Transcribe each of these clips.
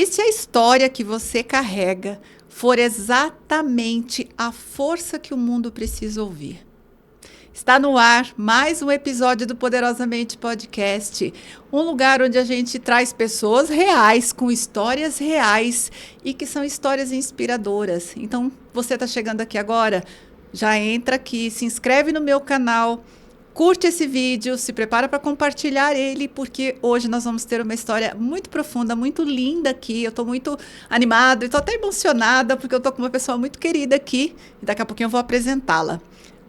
se a história que você carrega for exatamente a força que o mundo precisa ouvir. Está no ar mais um episódio do Poderosamente Podcast, um lugar onde a gente traz pessoas reais, com histórias reais e que são histórias inspiradoras. Então, você está chegando aqui agora? Já entra aqui, se inscreve no meu canal, curte esse vídeo, se prepara para compartilhar ele, porque hoje nós vamos ter uma história muito profunda, muito linda aqui. Eu estou muito animada, estou até emocionada, porque eu estou com uma pessoa muito querida aqui e daqui a pouquinho eu vou apresentá-la.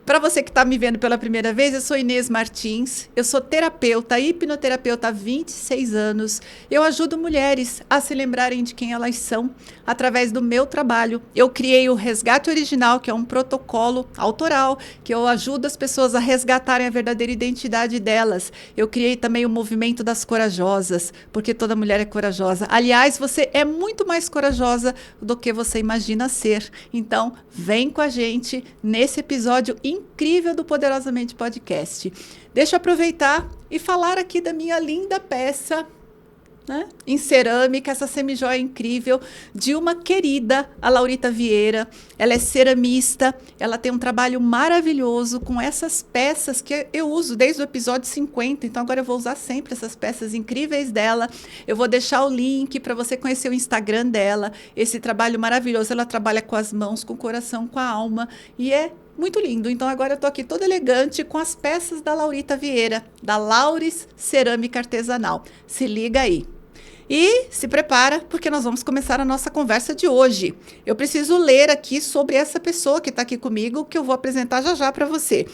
Para você que está me vendo pela primeira vez, eu sou Inês Martins, eu sou terapeuta, hipnoterapeuta há 26 anos. Eu ajudo mulheres a se lembrarem de quem elas são através do meu trabalho. Eu criei o Resgate Original, que é um protocolo autoral, que eu ajudo as pessoas a resgatarem a verdadeira identidade delas. Eu criei também o Movimento das Corajosas, porque toda mulher é corajosa. Aliás, você é muito mais corajosa do que você imagina ser. Então, vem com a gente nesse episódio incrível do Poderosamente Podcast. Deixa eu aproveitar e falar aqui da minha linda peça, né, em cerâmica, essa semijoia incrível de uma querida, a Laurita Vieira. Ela é ceramista, ela tem um trabalho maravilhoso com essas peças que eu uso desde o episódio 50, então agora eu vou usar sempre essas peças incríveis dela. Eu vou deixar o link para você conhecer o Instagram dela, esse trabalho maravilhoso. Ela trabalha com as mãos, com o coração, com a alma, e é muito lindo. Então agora eu tô aqui toda elegante com as peças da Laurita Vieira, da Lauris Cerâmica Artesanal. Se liga aí. E se prepara, porque nós vamos começar a nossa conversa de hoje. Eu preciso ler aqui sobre essa pessoa que está aqui comigo, que eu vou apresentar já já para você.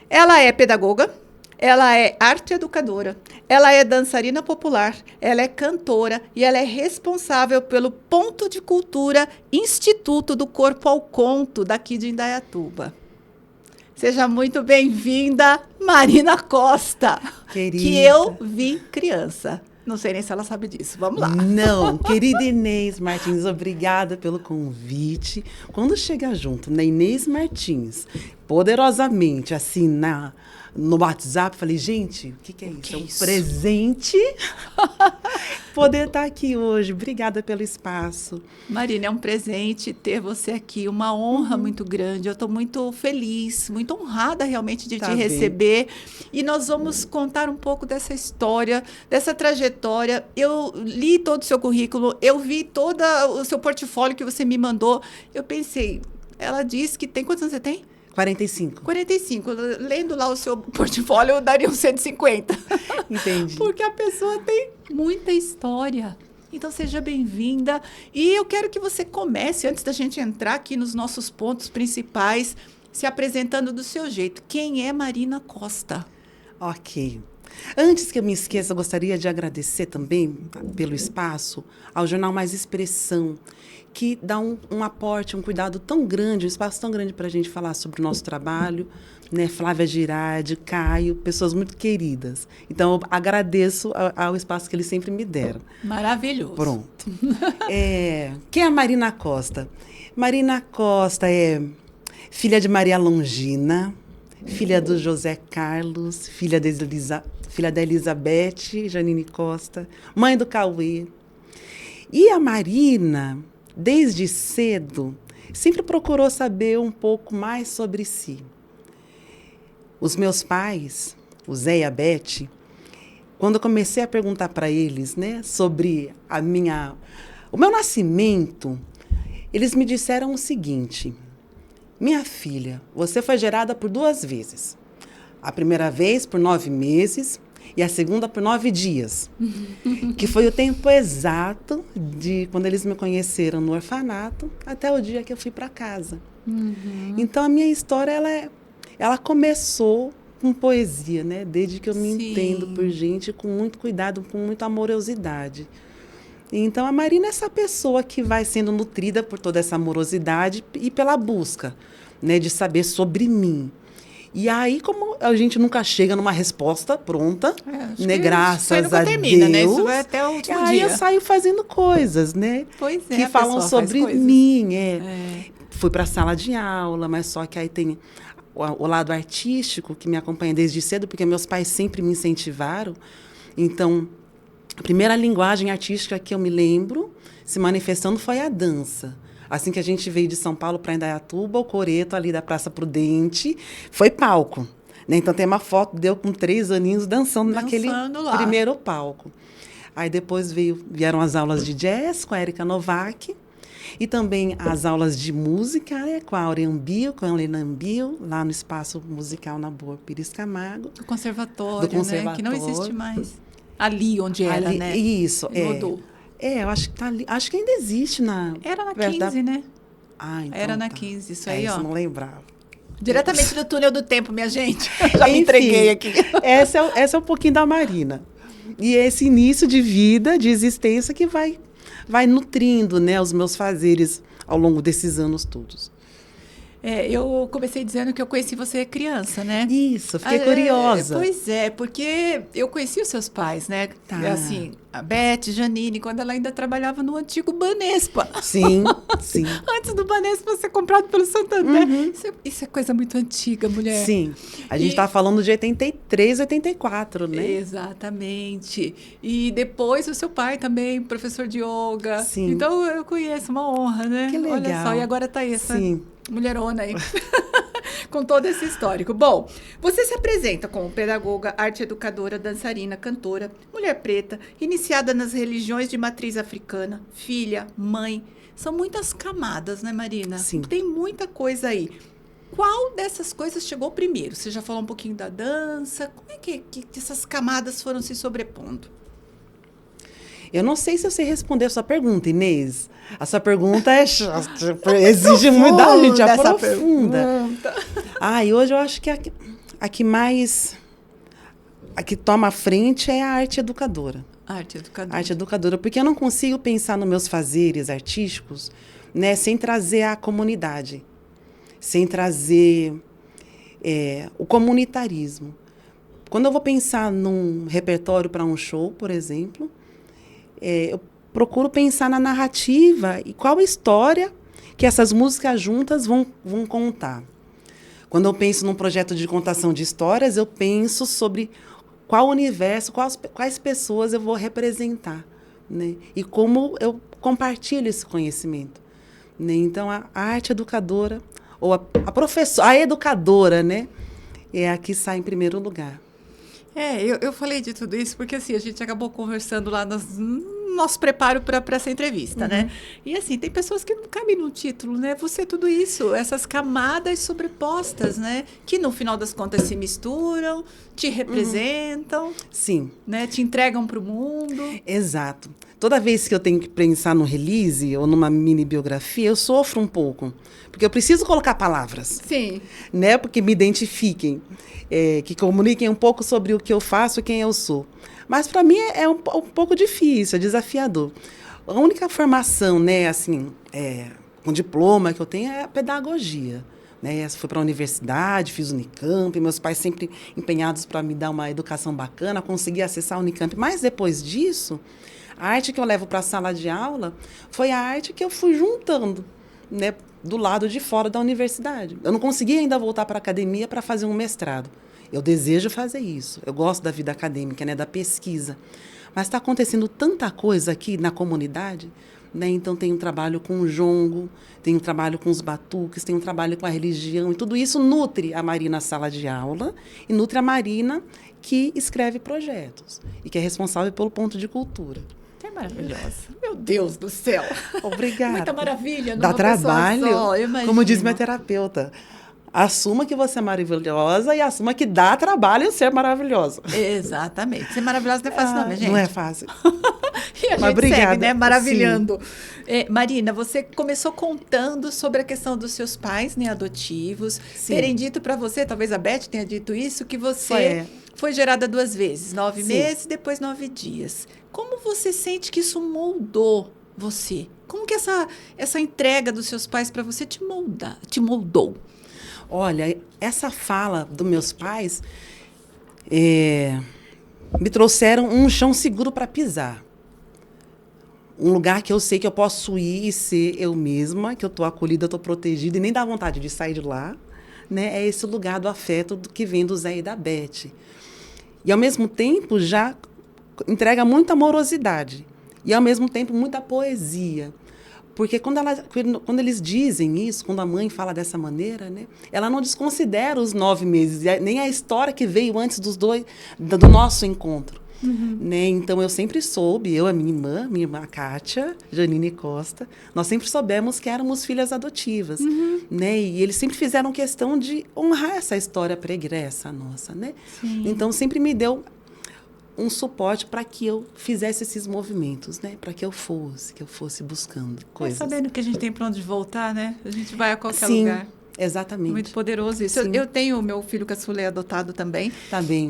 Ela é pedagoga, ela é arte educadora, ela é dançarina popular, ela é cantora e ela é responsável pelo Ponto de Cultura Instituto do Corpo ao Conto, daqui de Indaiatuba. Seja muito bem-vinda, Marina Costa, Querida. que eu vi criança. Não sei nem se ela sabe disso. Vamos lá. Não, querida Inês Martins, obrigada pelo convite. Quando chega junto, na Inês Martins, poderosamente, assim, no WhatsApp, falei, gente, o que é isso? Que é um isso? presente poder estar aqui hoje. Obrigada pelo espaço. Marina, é um presente ter você aqui, uma honra muito grande. Eu estou muito feliz, muito honrada realmente de te receber. E nós vamos contar um pouco dessa história, dessa trajetória. Eu li todo o seu currículo, eu vi todo o seu portfólio que você me mandou. Eu pensei, ela disse que tem... Quantos anos você tem? 45. 45. Lendo lá o seu portfólio, eu daria uns 150. Entendi. Porque a pessoa tem muita história. Então, seja bem-vinda. E eu quero que você comece, antes da gente entrar aqui nos nossos pontos principais, se apresentando do seu jeito. Quem é Marina Costa? Ok. Antes que eu me esqueça, eu gostaria de agradecer também pelo espaço ao Jornal Mais Expressão, que dá um aporte, um cuidado tão grande, um espaço tão grande para a gente falar sobre o nosso trabalho, né? Flávia Girardi, Caio, pessoas muito queridas. Então, eu agradeço ao espaço que eles sempre me deram. Maravilhoso. Pronto. Quem é a Marina Costa? Marina Costa é filha de Maria Longina, filha do José Carlos, filha da Elizabeth Janine Costa, mãe do Cauê. E a Marina, desde cedo, sempre procurou saber um pouco mais sobre si. Os meus pais, o Zé e a Beth, quando eu comecei a perguntar para eles, né, sobre o meu nascimento, eles me disseram o seguinte: minha filha, você foi gerada por 2 vezes. A primeira vez por 9 meses e a segunda por 9 dias. Que foi o tempo exato de quando eles me conheceram no orfanato até o dia que eu fui para casa. Então, a minha história, ela começou com poesia, né? Desde que eu me entendo por gente, com muito cuidado, com muita amorosidade. Então, a Marina é essa pessoa que vai sendo nutrida por toda essa amorosidade e pela busca, né, de saber sobre mim. E aí, como a gente nunca chega numa resposta pronta, né, graças a termina, Deus, né? Isso vai até o último aí dia. eu saio fazendo coisas, né? Pois é, que falam sobre mim. Fui para a sala de aula, mas só que aí tem o lado artístico que me acompanha desde cedo, porque meus pais sempre me incentivaram. Então, A primeira linguagem artística que eu me lembro se manifestando foi a dança. Assim que a gente veio de São Paulo para Indaiatuba, o coreto ali da Praça Prudente foi palco. Né? Então, tem uma foto de eu com 3 aninhos dançando naquele lá. primeiro palco. Aí depois vieram as aulas de jazz com a Érica Novak e também as aulas de música, né, com a Aurean Bio, com a Helena Bio, lá no Espaço Musical na Boa Pires Camargo. Do conservatório, né? Que não existe mais. Ali onde era, né? Isso, Mudou. Eu acho que tá ali. Acho que ainda existe na... Era na 15, né? Ah, então era na 15, isso aí, ó. Isso, não lembrava. Diretamente do túnel do tempo, minha gente. Já me entreguei aqui. Essa é um pouquinho da Marina. E esse início de vida, de existência, que vai nutrindo, né, os meus fazeres ao longo desses anos todos. Eu comecei dizendo que eu conheci você criança, né? Isso, fiquei curiosa. Pois é, porque eu conheci os seus pais, né? Tá. Assim, a Beth, Janine, quando ela ainda trabalhava no antigo Banespa. Sim, sim. Antes do Banespa ser comprado pelo Santander. Isso é coisa muito antiga, mulher. Sim. A gente estava falando de 83, 84, né? Exatamente. E depois o seu pai também, professor de yoga. Sim. Então eu conheço, uma honra, né? Que legal. Olha só, e agora tá aí essa... Sim. Mulherona aí, com todo esse histórico. Bom, você se apresenta como pedagoga, arte educadora, dançarina, cantora, mulher preta, iniciada nas religiões de matriz africana, filha, mãe. São muitas camadas, né, Marina? Sim. Tem muita coisa aí. Qual dessas coisas chegou primeiro? Você já falou um pouquinho da dança. Como é que essas camadas foram se sobrepondo? Eu não sei se eu sei responder a sua pergunta, Inês. A sua pergunta exige muito da gente, aprofunda. E hoje eu acho que a que toma a frente é a arte educadora. Arte educadora. Arte educadora, porque eu não consigo pensar nos meus fazeres artísticos, né, sem trazer a comunidade, sem trazer o comunitarismo. Quando eu vou pensar num repertório para um show, por exemplo, eu procuro pensar na narrativa e qual história que essas músicas juntas vão contar. Quando eu penso num projeto de contação de histórias, eu penso sobre qual universo, quais pessoas eu vou representar, né? E como eu compartilho esse conhecimento. Né? Então, a arte educadora, ou a professora, a educadora, né? É a que sai em primeiro lugar. Eu falei de tudo isso porque assim, a gente acabou conversando lá no nosso preparo para essa entrevista, né? E assim, tem pessoas que não cabem no título, né? Você é tudo isso, essas camadas sobrepostas, né? Que no final das contas se misturam, te representam. Sim. Né? Te entregam para o mundo. Exato. Toda vez que eu tenho que pensar no release ou numa mini biografia, eu sofro um pouco. Porque eu preciso colocar palavras. Sim. Né? Porque me identifiquem, que comuniquem um pouco sobre o que eu faço e quem eu sou. Mas para mim é um pouco difícil, é desafiador. A única formação, né, assim, com diploma que eu tenho é a pedagogia. Né? Fui para a universidade, fiz Unicamp, meus pais sempre empenhados para me dar uma educação bacana, consegui acessar a Unicamp. Mas depois disso, a arte que eu levo para a sala de aula foi a arte que eu fui juntando, né, do lado de fora da universidade. Eu não consegui ainda voltar para a academia para fazer um mestrado. Eu desejo fazer isso. Eu gosto da vida acadêmica, né, da pesquisa. Mas está acontecendo tanta coisa aqui na comunidade, né? Então tem um trabalho com o jongo, tem um trabalho com os batuques, tem um trabalho com a religião, e tudo isso nutre a Marina sala de aula e nutre a Marina que escreve projetos e que é responsável pelo ponto de cultura. É maravilhosa. Meu Deus do céu. Obrigada. Muita maravilha. Dá trabalho, só, como diz minha terapeuta. Assuma que você é maravilhosa e assuma que dá trabalho ser maravilhosa. Exatamente. Ser maravilhosa não é fácil, não, minha gente. Não é fácil. E a gente obrigada. segue, né? Maravilhando. Marina, você começou contando sobre a questão dos seus pais, né, adotivos. Sim. Terem dito para você, talvez a Beth tenha dito isso, que você foi gerada 2 vezes, 9 meses, depois 9 dias. Como você sente que isso moldou você? Como que essa entrega dos seus pais para você te moldou? Olha, essa fala dos meus pais me trouxeram um chão seguro para pisar. Um lugar que eu sei que eu posso ir e ser eu mesma, que eu estou acolhida, estou protegida e nem dá vontade de sair de lá. Né? É esse lugar do afeto que vem do Zé e da Beth. E, ao mesmo tempo, já entrega muita amorosidade e, ao mesmo tempo, muita poesia. Porque quando eles dizem isso, quando a mãe fala dessa maneira, né, ela não desconsidera os 9 meses, nem a história que veio antes do nosso encontro. Né? Então, eu sempre soube, a minha irmã Kátia, Janine Costa, nós sempre soubemos que éramos filhas adotivas. Né? E eles sempre fizeram questão de honrar essa história pregressa nossa. Né? Então, sempre me deu um suporte para que eu fizesse esses movimentos, né? Para que eu fosse buscando coisas. Sabendo que a gente tem para onde voltar, né? A gente vai a qualquer Sim, lugar. Exatamente. Muito poderoso isso. Eu tenho o meu filho caçula adotado também. Tá bem.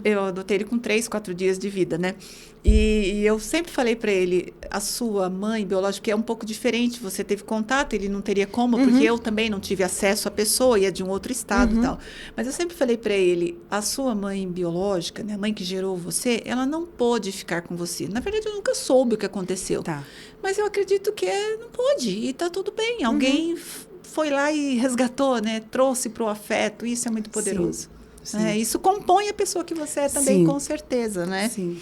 Eu adotei ele com 3, 4 dias de vida, né? E eu sempre falei para ele, a sua mãe biológica é um pouco diferente, você teve contato, ele não teria como, porque eu também não tive acesso à pessoa, ia de um outro estado e tal. Mas eu sempre falei para ele, a sua mãe biológica, né, a mãe que gerou você, ela não pôde ficar com você. Na verdade, eu nunca soube o que aconteceu. Tá. Mas eu acredito que não pôde, e tá tudo bem. Alguém foi lá e resgatou, né? Trouxe para o afeto, isso é muito poderoso. Sim. Isso compõe a pessoa que você é também, com certeza, né? Sim.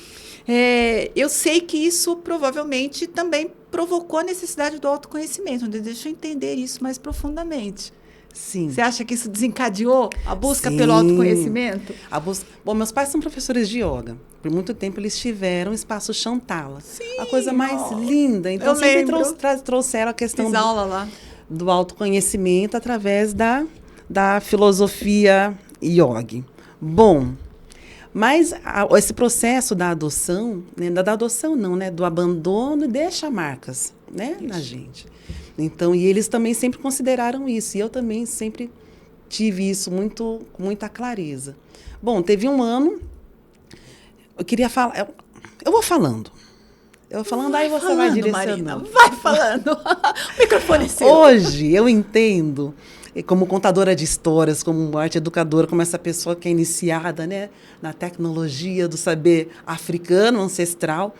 Eu sei que isso provavelmente também provocou a necessidade do autoconhecimento. Deixa eu entender isso mais profundamente. Sim. Você acha que isso desencadeou a busca pelo autoconhecimento? Bom, meus pais são professores de yoga. Por muito tempo eles tiveram espaço Shantala. Sim, a coisa mais linda. Então, sempre trouxeram a questão aula lá. Do autoconhecimento através da filosofia yogi. Bom, mas esse processo da adoção, né, do abandono, deixa marcas, né, na gente. Então, e eles também sempre consideraram isso. E eu também sempre tive isso com muita clareza. Bom, teve um ano, eu queria falar, eu vou falando. Aí você vai direcionando. Marina, vai falando. O microfone é seu. Hoje, eu entendo, como contadora de histórias, como arte educadora, como essa pessoa que é iniciada, né, na tecnologia do saber africano, ancestral,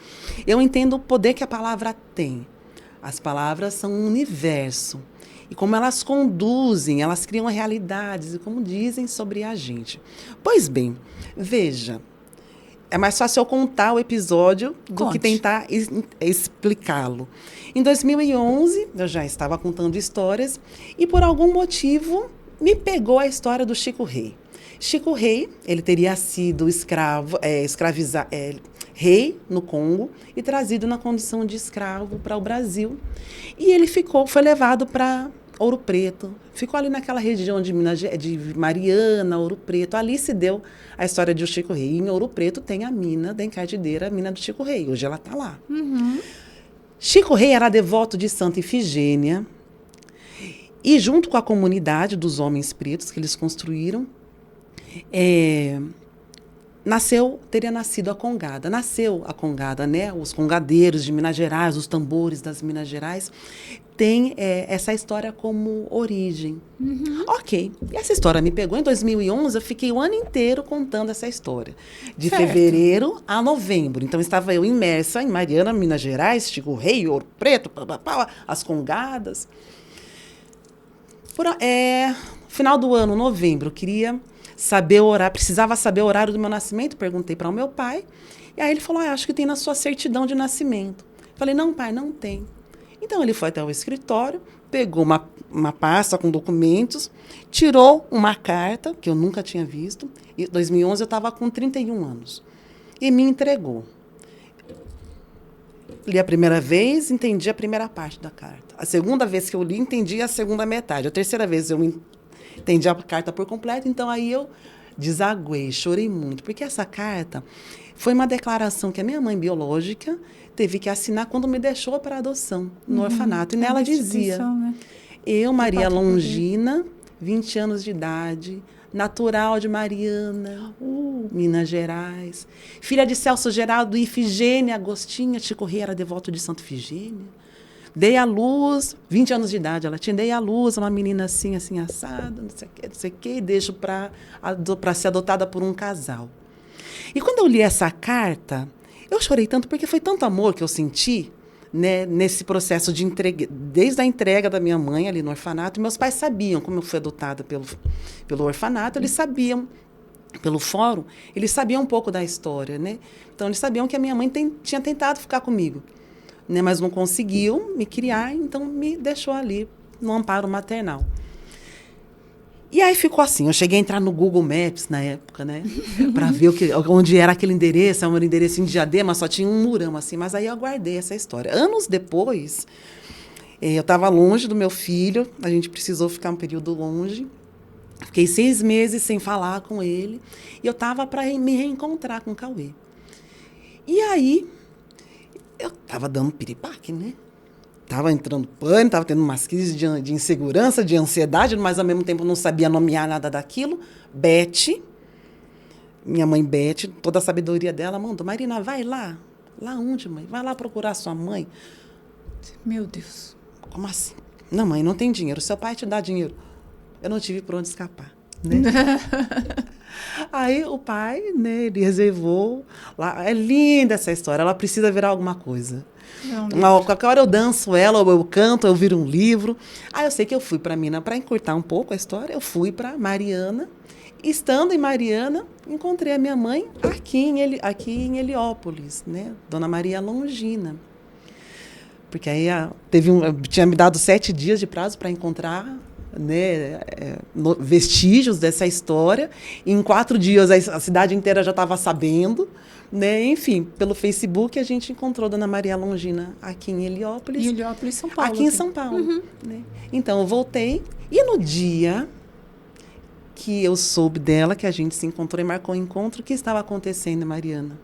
eu entendo o poder que a palavra tem. As palavras são um universo. E como elas conduzem, elas criam realidades, e como dizem sobre a gente. Pois bem, veja, é mais fácil eu contar o episódio do que tentar explicá-lo. Em 2011, eu já estava contando histórias e, por algum motivo, me pegou a história do Chico Rei. Chico Rei, ele teria sido rei no Congo e trazido na condição de escravo para o Brasil. E ele foi levado para Ouro Preto. Ficou ali naquela região de Mariana, Ouro Preto. Ali se deu a história de Chico Rei. E em Ouro Preto tem a mina da Encardideira, a mina do Chico Rei. Hoje ela está lá. Chico Rei era devoto de Santa Ifigênia. E junto com a comunidade dos homens pretos que eles construíram, teria nascido a Congada. Nasceu a Congada, né? Os congadeiros de Minas Gerais, os tambores das Minas Gerais, tem essa história como origem. Ok. E essa história me pegou em 2011, eu fiquei o ano inteiro contando essa história. De fevereiro a novembro. Então, estava eu imersa em Mariana, Minas Gerais, Chico Rei, Ouro Preto, as Congadas. Final do ano, novembro, eu queria saber o horário, precisava saber o horário do meu nascimento, perguntei para o meu pai, e aí ele falou, acho que tem na sua certidão de nascimento. Falei, não, pai, não tem. Então, ele foi até o escritório, pegou uma pasta com documentos, tirou uma carta, que eu nunca tinha visto, em 2011 eu estava com 31 anos, e me entregou. Li a primeira vez, entendi a primeira parte da carta. A segunda vez que eu li, entendi a segunda metade. A terceira vez eu entendi a carta por completo, então aí eu desaguei, chorei muito, porque essa carta foi uma declaração que a minha mãe biológica teve que assinar quando me deixou para adoção no orfanato. E nela dizia, né? Eu, Maria Longina, 20 anos de idade, natural de Mariana, Minas Gerais, filha de Celso Geraldo e Ifigênia Agostinha, Chico Rei era devoto de Santa Ifigênia. Dei à luz, 20 anos de idade, ela tinha, dei à luz a uma menina assim, assada, não sei o quê, e deixo para ser adotada por um casal. E quando eu li essa carta, eu chorei tanto, porque foi tanto amor que eu senti, né, nesse processo de entrega, desde a entrega da minha mãe ali no orfanato. Meus pais sabiam, como eu fui adotada pelo orfanato, eles sabiam pelo fórum, eles sabiam um pouco da história, né? Então, eles sabiam que a minha mãe tinha tentado ficar comigo, né? Mas não conseguiu me criar, então me deixou ali no amparo maternal. E aí ficou assim, eu cheguei a entrar no Google Maps na época, né? Para ver onde era aquele endereço, era um endereço em Diadema, só tinha um murão assim, mas aí eu guardei essa história. Anos depois, eu estava longe do meu filho, a gente precisou ficar um período longe, fiquei 6 meses sem falar com ele, e eu estava para me reencontrar com o Cauê. E aí, eu estava dando piripaque, né? Estava entrando pânico, estava tendo umas crises de insegurança, de ansiedade, mas ao mesmo tempo não sabia nomear nada daquilo. Beth, minha mãe Beth, toda a sabedoria dela, mandou: Marina, vai lá. Lá onde, mãe? Vai lá procurar sua mãe. Meu Deus. Como assim? Não, mãe, não tem dinheiro. Seu pai te dá dinheiro. Eu não tive por onde escapar, né? Aí o pai, né, ele reservou. Lá, é linda essa história, ela precisa virar alguma coisa. Qualquer hora eu danço ela, ou eu canto, eu viro um livro. Aí eu sei que eu fui para Minas, para encurtar um pouco a história, eu fui para Mariana. Estando em Mariana, encontrei a minha mãe aqui em Heliópolis, né? Dona Maria Longina. Porque aí tinha me dado 7 dias de prazo para encontrar, né, vestígios dessa história. E em 4 dias a cidade inteira já estava sabendo. Né? Enfim, pelo Facebook a gente encontrou Dona Maria Longina aqui em Heliópolis. Em Heliópolis, São Paulo. Aqui em São Paulo. Uhum. Né? Então, eu voltei. E no dia que eu soube dela, que a gente se encontrou e marcou um encontro, o que estava acontecendo em Mariana?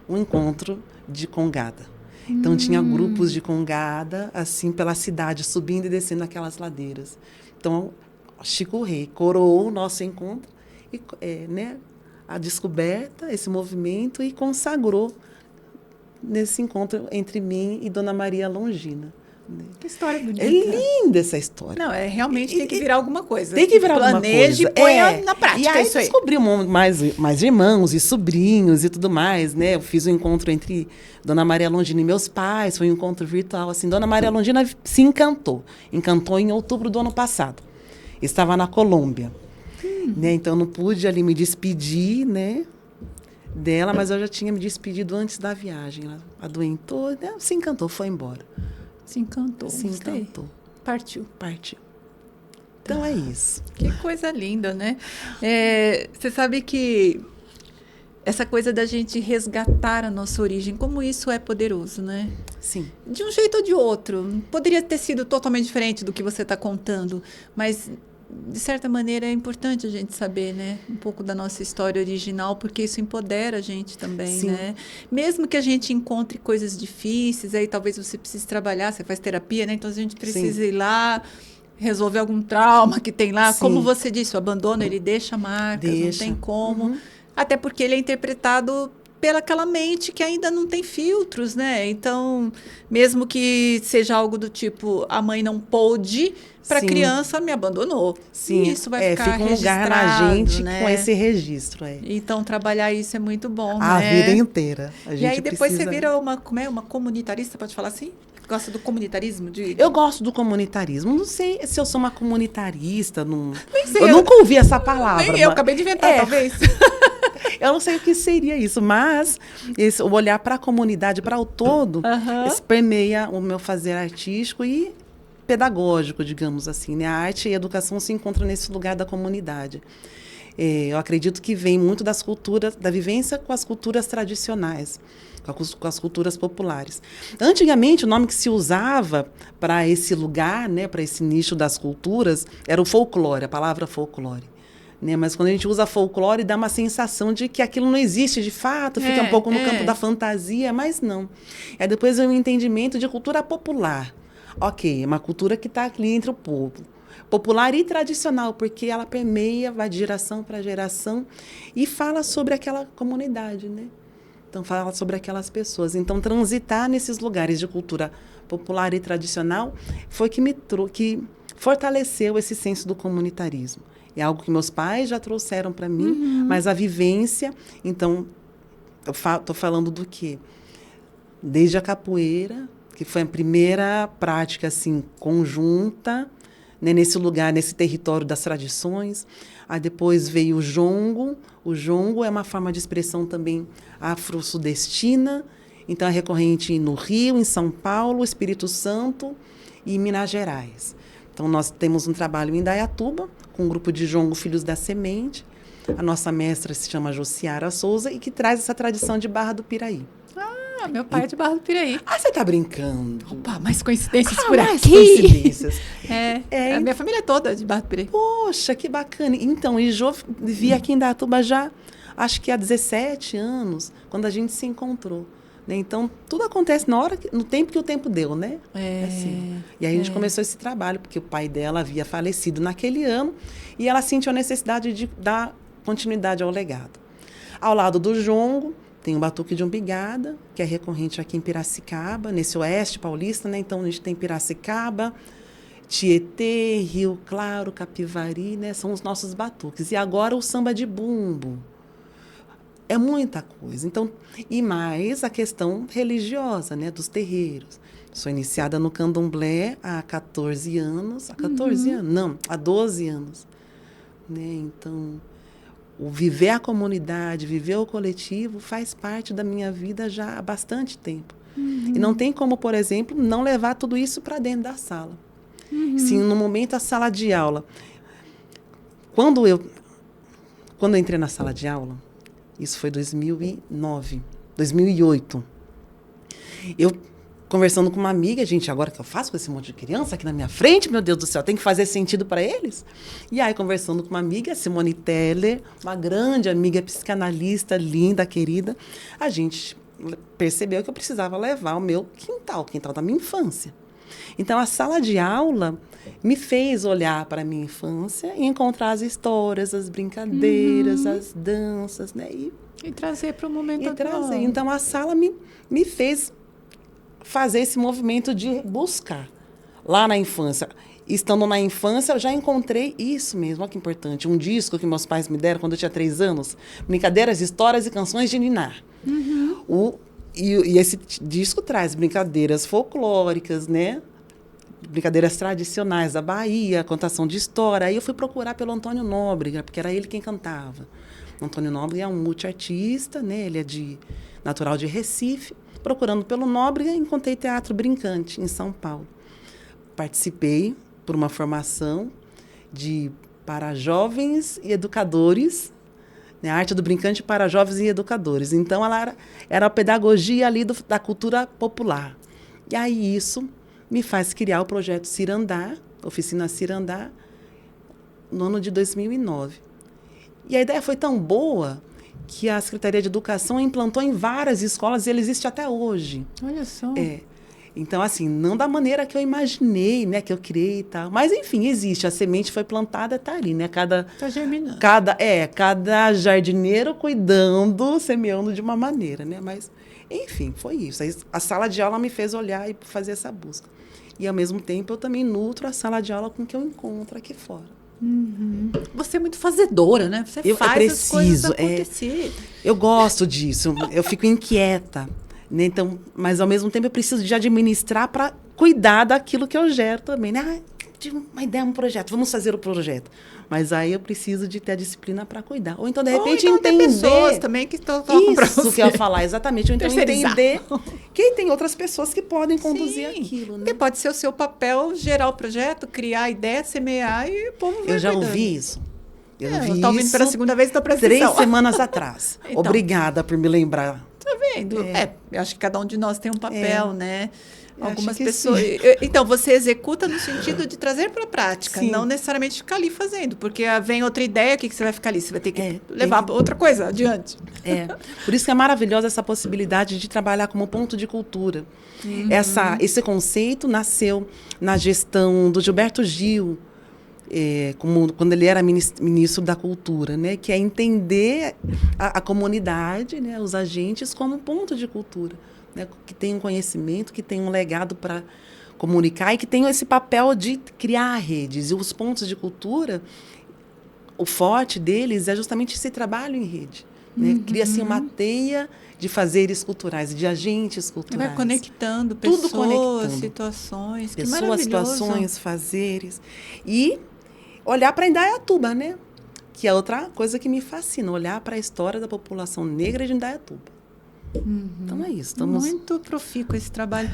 Um encontro de congada. Então, tinha grupos de congada, assim, pela cidade, subindo e descendo aquelas ladeiras. Então, Chico Rei coroou o nosso encontro e, né, a descoberta, esse movimento, e consagrou nesse encontro entre mim e Dona Maria Longina. Né? Que história bonita. É linda essa história. Não, realmente tem que virar alguma coisa. Tem que virar alguma coisa. Planeje e ponha na prática. E aí isso aí. descobri mais irmãos e sobrinhos e tudo mais, né? Eu fiz um encontro entre Dona Maria Longina e meus pais, foi um encontro virtual, assim. Dona Maria Longina se encantou em outubro do ano passado. Estava na Colômbia. Né? Então, eu não pude ali me despedir, né, dela, mas eu já tinha me despedido antes da viagem. Ela adoentou, né? Se encantou, foi embora. Se encantou. Se encantou. Partiu. Então, é isso. Que coisa linda, né? Você sabe que essa coisa da gente resgatar a nossa origem, como isso é poderoso, né? Sim. De um jeito ou de outro. Poderia ter sido totalmente diferente do que você está contando, mas de certa maneira é importante a gente saber, né, um pouco da nossa história original, porque isso empodera a gente também, Sim. né? Mesmo que a gente encontre coisas difíceis, aí talvez você precise trabalhar, você faz terapia, né? Então a gente precisa ir lá resolver algum trauma que tem lá. Sim. Como você disse, o abandono, ele deixa marcas, não tem como. Uhum. Até porque ele é interpretado pelaquela mente que ainda não tem filtros, né? Então, mesmo que seja algo do tipo, a mãe não pôde, para a criança me abandonou. Sim. E isso vai ficar fica um lugar na gente, né, com esse registro. Então, trabalhar isso é muito bom, a né? vida inteira. E aí depois você vira uma comunitarista, pode falar assim? Gosta do comunitarismo? Eu gosto do comunitarismo. Não sei se eu sou uma comunitarista. Nem sei, eu nunca ouvi essa palavra. Nem eu acabei de inventar, talvez. Eu não sei o que seria isso, mas o olhar para a comunidade, para o todo, isso permeia o meu fazer artístico e pedagógico, digamos assim, né? A arte e a educação se encontram nesse lugar da comunidade. Eu acredito que vem muito das culturas, da vivência com as culturas tradicionais, com as culturas populares. Antigamente, o nome que se usava para esse lugar, né, para esse nicho das culturas, era o folclore, a palavra folclore. Né? Mas quando a gente usa folclore, dá uma sensação de que aquilo não existe de fato, fica um pouco no campo da fantasia, mas não. Aí depois vem o entendimento de cultura popular. Ok, é uma cultura que está ali entre o povo. Popular e tradicional, porque ela permeia, vai de geração para geração e fala sobre aquela comunidade, né? Então, fala sobre aquelas pessoas. Então, transitar nesses lugares de cultura popular e tradicional foi que fortaleceu esse senso do comunitarismo. É algo que meus pais já trouxeram para mim, mas a vivência... Então, eu estou falando do quê? Desde a capoeira, que foi a primeira prática assim, conjunta, né, nesse lugar, nesse território das tradições, Aí depois veio o jongo. O jongo é uma forma de expressão também afro-sudestina. Então, é recorrente no Rio, em São Paulo, Espírito Santo e Minas Gerais. Então, nós temos um trabalho em Indaiatuba, com um grupo de jongo Filhos da Semente. A nossa mestra se chama Josiara Souza e que traz essa tradição de Barra do Piraí. Ah, meu pai é de Barra do Piraí. Ah, você está brincando? Opa, mais coincidências por mais aqui. Coincidências. A minha família é toda de Barra do Piraí. Poxa, que bacana. Então, e Jô vivia aqui em Indaiatuba já, acho que há 17 anos, quando a gente se encontrou. Né? Então, tudo acontece no tempo que o tempo deu, né? Assim. E aí a gente começou esse trabalho, porque o pai dela havia falecido naquele ano, e ela sentiu a necessidade de dar continuidade ao legado. Ao lado do jongo, tem o batuque de umbigada, que é recorrente aqui em Piracicaba, nesse oeste paulista, né? Então, a gente tem Piracicaba, Tietê, Rio Claro, Capivari, né? São os nossos batuques. E agora o samba de bumbo. É muita coisa. Então, e mais a questão religiosa, né? Dos terreiros. Sou iniciada no candomblé há 14 anos. Há 14 anos? Não, há 12 anos. Né? Então, o viver a comunidade, viver o coletivo, faz parte da minha vida já há bastante tempo. E não tem como, por exemplo, não levar tudo isso para dentro da sala. Sim, no momento, a sala de aula. Quando eu entrei na sala de aula, isso foi 2008. Eu, conversando com uma amiga, gente, agora que eu faço com esse monte de criança aqui na minha frente, meu Deus do céu, tem que fazer sentido para eles? E aí, conversando com uma amiga, Simone Teller, uma grande amiga psicanalista, linda, querida, a gente percebeu que eu precisava levar o meu quintal, o quintal da minha infância. Então, a sala de aula me fez olhar para a minha infância e encontrar as histórias, as brincadeiras, as danças, né? E trazer para o momento atual. Então, a sala me fez fazer esse movimento de buscar. Lá na infância, estando na infância, eu já encontrei isso mesmo, olha que importante. Um disco que meus pais me deram quando eu tinha 3 anos, Brincadeiras, Histórias e Canções de Ninar. E esse disco traz brincadeiras folclóricas, né? Brincadeiras tradicionais da Bahia, contação de história. Aí eu fui procurar pelo Antônio Nóbrega, porque era ele quem cantava. O Antônio Nóbrega é um multiartista, né? Ele é natural de Recife. Procurando pelo Nóbrega, encontrei Teatro Brincante, em São Paulo. Participei por uma formação para jovens e educadores, né? Arte do Brincante para jovens e educadores. Então, ela era a pedagogia ali da cultura popular. E aí, isso me faz criar o projeto Cirandar, Oficina Cirandar, no ano de 2009. E a ideia foi tão boa que a Secretaria de Educação implantou em várias escolas e ele existe até hoje. Olha só. Então, assim, não da maneira que eu imaginei, né, que eu criei e tal. Mas, enfim, existe. A semente foi plantada, está ali, né? Está germinando. Cada jardineiro cuidando, semeando de uma maneira, né? Mas, enfim, foi isso. A sala de aula me fez olhar e fazer essa busca. E, ao mesmo tempo, eu também nutro a sala de aula com o que eu encontro aqui fora. Você é muito fazedora, né? Você faz as coisas acontecer. Eu gosto disso, eu fico inquieta, né? Então, mas ao mesmo tempo eu preciso de administrar para cuidar daquilo que eu gero também, né? Tive uma ideia, um projeto, vamos fazer o projeto. Mas aí eu preciso de ter a disciplina para cuidar. Ou então, de repente, entender... Tem pessoas também que estão para você. Isso que eu ia falar, exatamente. Ou então entender que tem outras pessoas que podem conduzir aquilo. Né? Porque pode ser o seu papel gerar o projeto, criar a ideia, semear e o povo vai Eu já cuidando. ouvi isso. Eu estou ouvindo pela segunda vez, estou prestando 3 semanas atrás. Então, obrigada por me lembrar. Tá vendo? Eu acho que cada um de nós tem um papel, né? Algumas que pessoas. Então, você executa no sentido de trazer para a prática, não necessariamente ficar ali fazendo, porque vem outra ideia, o que você vai ficar ali? Você vai ter que levar outra coisa adiante. Por isso que é maravilhosa essa possibilidade de trabalhar como ponto de cultura. Esse conceito nasceu na gestão do Gilberto Gil, quando ele era ministro da Cultura, né? Que é entender a comunidade, né? Os agentes como ponto de cultura. Né, que tem um conhecimento, que tem um legado para comunicar e que tem esse papel de criar redes. E os pontos de cultura, o forte deles é justamente esse trabalho em rede. Né? Cria-se uma teia de fazeres culturais, de agentes culturais. Vai conectando pessoas, situações. Pessoas, situações, fazeres. E olhar para Indaiatuba, né? que é outra coisa que me fascina, olhar para a história da população negra de Indaiatuba. Então é isso. Muito profícuo esse trabalho.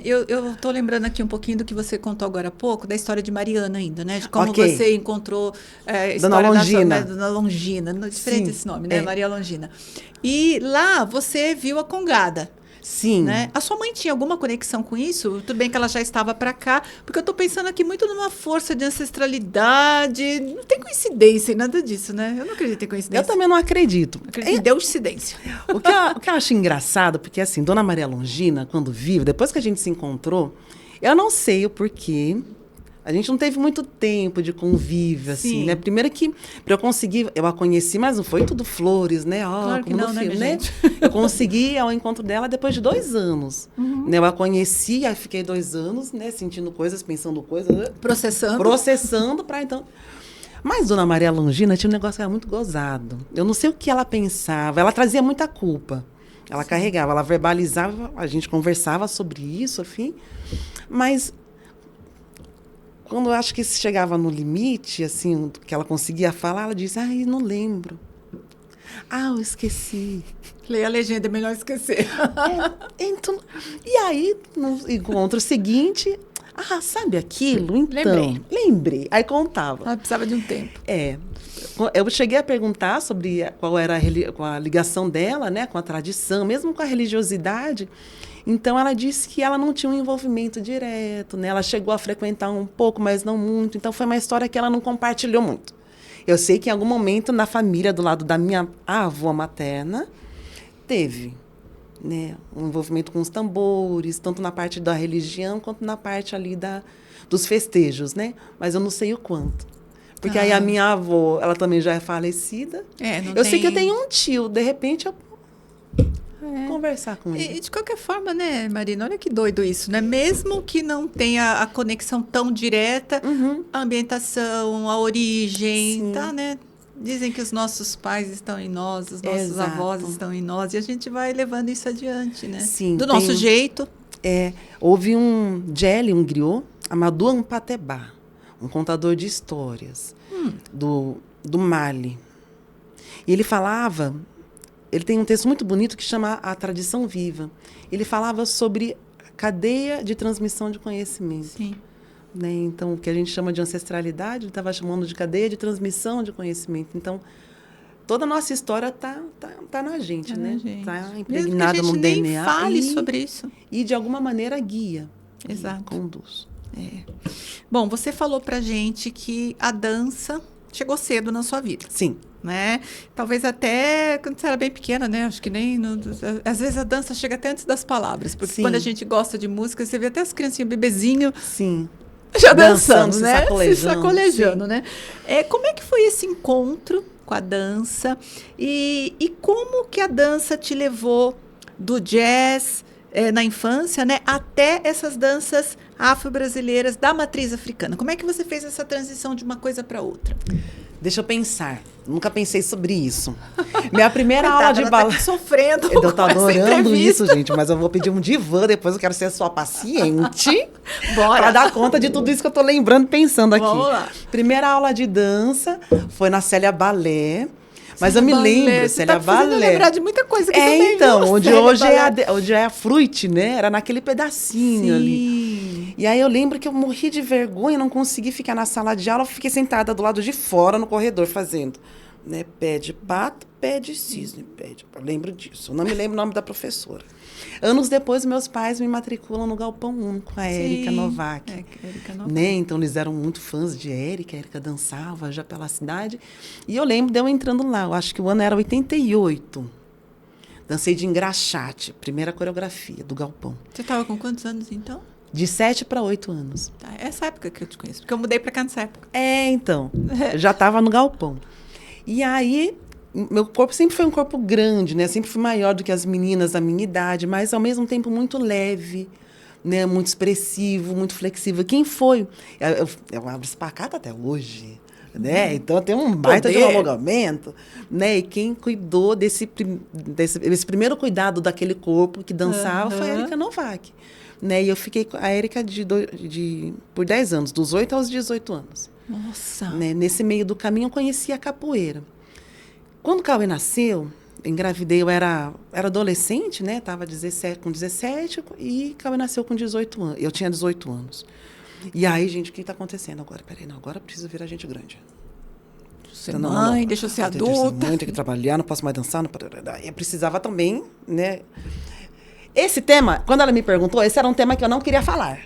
Eu estou lembrando aqui um pouquinho do que você contou agora há pouco, da história de Mariana ainda, né? De como você encontrou a história Longina. Dona Longina. Diferente esse nome, né? Maria Longina. E lá você viu a Congada. Sim. Né? A sua mãe tinha alguma conexão com isso? Tudo bem que ela já estava para cá, porque eu estou pensando aqui muito numa força de ancestralidade. Não tem coincidência em nada disso, né? Eu não acredito em coincidência. Eu também não acredito. Acredito em Deuscidência. O que eu acho engraçado, porque assim, Dona Maria Longina, quando vive, depois que a gente se encontrou, eu não sei o porquê. A gente não teve muito tempo de convívio, assim, né? Primeiro que, para eu conseguir, eu a conheci, mas não foi tudo flores, né? Claro que não, filme, né? Gente? Eu consegui ao encontro dela depois de 2 anos. Né? Eu a conheci, aí fiquei 2 anos, né? Sentindo coisas, pensando coisas. Processando para então... Mas Dona Maria Longina tinha um negócio que era muito gozado. Eu não sei o que ela pensava. Ela trazia muita culpa. Ela carregava, ela verbalizava, a gente conversava sobre isso, enfim. Mas... quando eu acho que chegava no limite, assim, que ela conseguia falar, ela disse, não lembro. Eu esqueci. Leia a legenda, é melhor esquecer. Então, e aí, no encontro seguinte, sabe aquilo? Então, lembrei. Aí contava. Ela precisava de um tempo. Eu cheguei a perguntar sobre qual era a ligação dela, né, com a tradição, mesmo com a religiosidade. Então, ela disse que ela não tinha um envolvimento direto, né? Ela chegou a frequentar um pouco, mas não muito. Então, foi uma história que ela não compartilhou muito. Eu sei que em algum momento, na família, do lado da minha avó materna, teve, né, um envolvimento com os tambores, tanto na parte da religião, quanto na parte ali dos festejos, né? Mas eu não sei o quanto. Porque aí a minha avó, ela também já é falecida. Sei que eu tenho um tio, de repente eu... conversar com ele. E de qualquer forma, né, Marina, olha que doido isso, né? Mesmo que não tenha a conexão tão direta, a ambientação, a origem, tá, né? Dizem que os nossos pais estão em nós, os nossos avós estão em nós, e a gente vai levando isso adiante, né? Sim. Do nosso jeito. Houve um griot, Amadou Ampatebá, um contador de histórias do Mali. E ele falava... Ele tem um texto muito bonito que chama A Tradição Viva. Ele falava sobre a cadeia de transmissão de conhecimento. Sim. Né? Então, o que a gente chama de ancestralidade, ele estava chamando de cadeia de transmissão de conhecimento. Então, toda a nossa história tá na gente, né? Está impregnada no DNA. Nem fale sobre isso. E, de alguma maneira, guia. Exato. Conduz. Bom, você falou pra gente que a dança chegou cedo na sua vida. Sim. Né? Talvez até quando você era bem pequena, né? Acho que nem... às vezes a dança chega até antes das palavras. Porque quando a gente gosta de música, você vê até as criancinhas, bebezinho... Sim. Já dançando, né? Se sacolejando, né? Como é que foi esse encontro com a dança? E como que a dança te levou do jazz na infância, né? Até essas danças afro-brasileiras da matriz africana? Como é que você fez essa transição de uma coisa para outra? Deixa eu pensar. Nunca pensei sobre isso. Minha primeira aula de balé... sofrendo. Eu tô adorando isso, gente. Mas eu vou pedir um divã depois. Eu quero ser sua paciente. Bora. Pra dar conta de tudo isso que eu tô lembrando, pensando aqui. Vamos lá. Primeira aula de dança foi na Célia Balé. Mas eu me lembro, Célia Balé. Lembrar de muita coisa que também, então, viu? onde é a Fruit, né? Era naquele pedacinho ali. E aí eu lembro que eu morri de vergonha, não consegui ficar na sala de aula, eu fiquei sentada do lado de fora, no corredor, fazendo, né? Pé de pato, pé de cisne, eu lembro disso. Eu não me lembro o nome da professora. Anos depois, meus pais me matriculam no Galpão 1 com a Érica Novak. Érica Novak. Né? Então, eles eram muito fãs de Érica. A Érica dançava já pela cidade. E eu lembro de eu entrando lá. Eu acho que o ano era 88. Dancei de engraxate, primeira coreografia do Galpão. Você estava com quantos anos, então? De 7 para 8 anos. Tá, essa época que eu te conheço, porque eu mudei para cá nessa época. Então. Eu já estava no Galpão. E aí... meu corpo sempre foi um corpo grande, né? Sempre fui maior do que as meninas da minha idade, mas ao mesmo tempo muito leve, né? Muito expressivo, muito flexível. Quem foi? Eu abro espacata até hoje, né? Então tem um baita de um alongamento, né? E quem cuidou desse primeiro cuidado daquele corpo que dançava foi a Érica Novak, né? E eu fiquei com a Érica por 10 anos, dos 8 aos 18 anos. Nossa! Né? Nesse meio do caminho, eu conheci a capoeira. Quando o Cauê nasceu, eu engravidei, eu era adolescente, né? Estava com 17 e Cauê nasceu com 18 anos. Eu tinha 18 anos. E aí, gente, o que está acontecendo agora? Peraí, não, agora precisa virar gente grande. Ser mãe, deixa eu ser adulta. Mãe, tem que trabalhar, não posso mais dançar. Não... Eu precisava também, né? Esse tema, quando ela me perguntou, esse era um tema que eu não queria falar.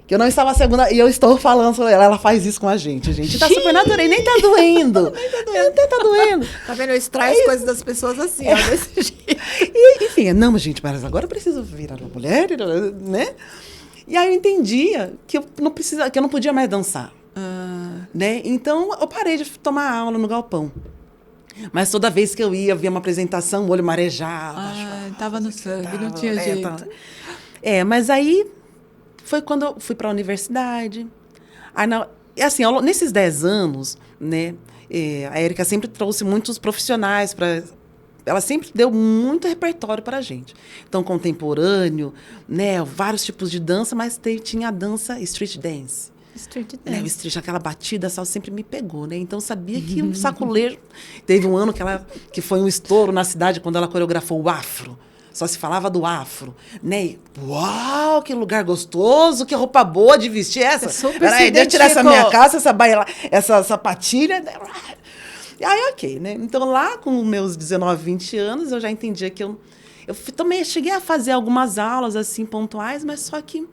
Que eu não estava segunda, e eu estou falando sobre ela. Ela faz isso com a gente. Tá super natural e nem tá doendo. Nem tá doendo. Tá vendo? Eu extraio as coisas das pessoas assim, ó, desse jeito. E, enfim, não, gente, mas agora eu preciso virar uma mulher, né? E aí eu entendia que eu não podia mais dançar. Né? Então, eu parei de tomar aula no galpão. Mas toda vez que eu ia, via uma apresentação, o olho marejava. Tava no sangue, não tinha jeito. Mas aí foi quando eu fui para a universidade. Assim, nesses 10 anos, né, a Érica sempre trouxe muitos profissionais para... Ela sempre deu muito repertório para a gente. Então, contemporâneo, né, vários tipos de dança, mas tinha a dança street dance. Street dance. Né, o street, aquela batida, sempre me pegou, né? Então, sabia que o saculejo... Teve um ano que foi um estouro na cidade, quando ela coreografou o afro. Só se falava do afro, né? Uau, que lugar gostoso, que roupa boa de vestir essa. Peraí, deixa eu tirar essa minha calça, essa sapatilha. E aí, ok, né? Então, lá com meus 19, 20 anos, eu já entendia que eu também cheguei a fazer algumas aulas, assim, pontuais, mas só que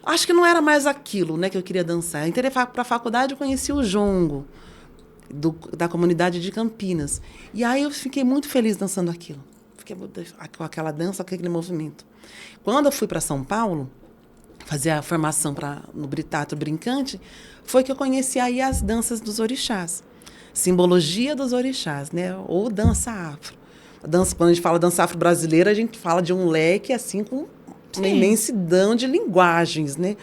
acho que não era mais aquilo, né, que eu queria dançar. Eu entrei para a faculdade e conheci o jongo, da comunidade de Campinas. E aí eu fiquei muito feliz dançando aquilo. Fiquei com aquela dança, com aquele movimento. Quando eu fui para São Paulo, fazer a formação no Teatro Brincante, foi que eu conheci aí as danças dos orixás. Simbologia dos orixás, né? Ou dança afro. Quando a gente fala dança afro-brasileira, a gente fala de um leque assim com uma imensidão de linguagens, né?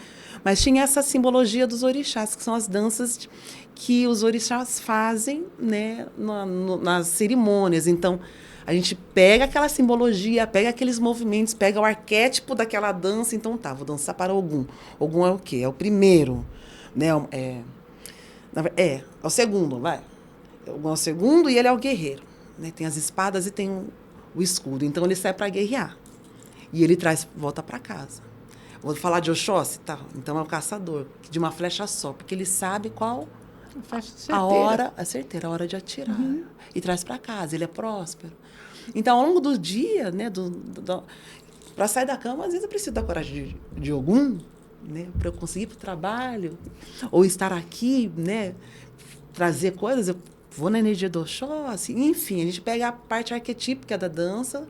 Mas tinha essa simbologia dos orixás, que são as danças que os orixás fazem, né, nas cerimônias. Então, a gente pega aquela simbologia, pega aqueles movimentos, pega o arquétipo daquela dança. Então, vou dançar para Ogum. Ogum é o quê? É o primeiro, né? É o segundo, vai. Ogum é o segundo e ele é o guerreiro, né? Tem as espadas e tem o escudo. Então, ele sai para guerrear. E ele volta para casa. Vou falar de Oxóssi? Tá. Então, é o caçador, de uma flecha só, porque ele sabe qual a hora de atirar. E traz para casa, ele é próspero. Então, ao longo do dia, né, para sair da cama, às vezes eu preciso da coragem de Ogum, né, para eu conseguir ir para o trabalho, ou estar aqui, né, trazer coisas. Eu vou na energia do Oxóssi, enfim, a gente pega a parte arquetípica da dança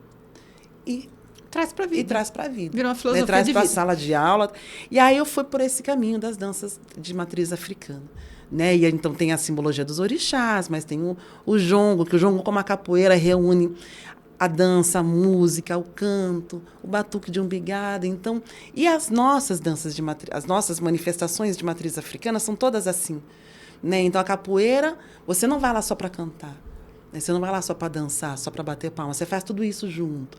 e traz para a vida. Virou uma filosofia, né, traz para a sala de aula. E aí eu fui por esse caminho das danças de matriz africana. Né? E então tem a simbologia dos orixás, mas tem o jongo, que o jongo, como a capoeira, reúne a dança, a música, o canto, o batuque de umbigada. Então, e as nossas danças as nossas manifestações de matriz africana são todas assim. Né? Então, a capoeira, você não vai lá só para cantar, né? Você não vai lá só para dançar, só para bater palma, você faz tudo isso junto.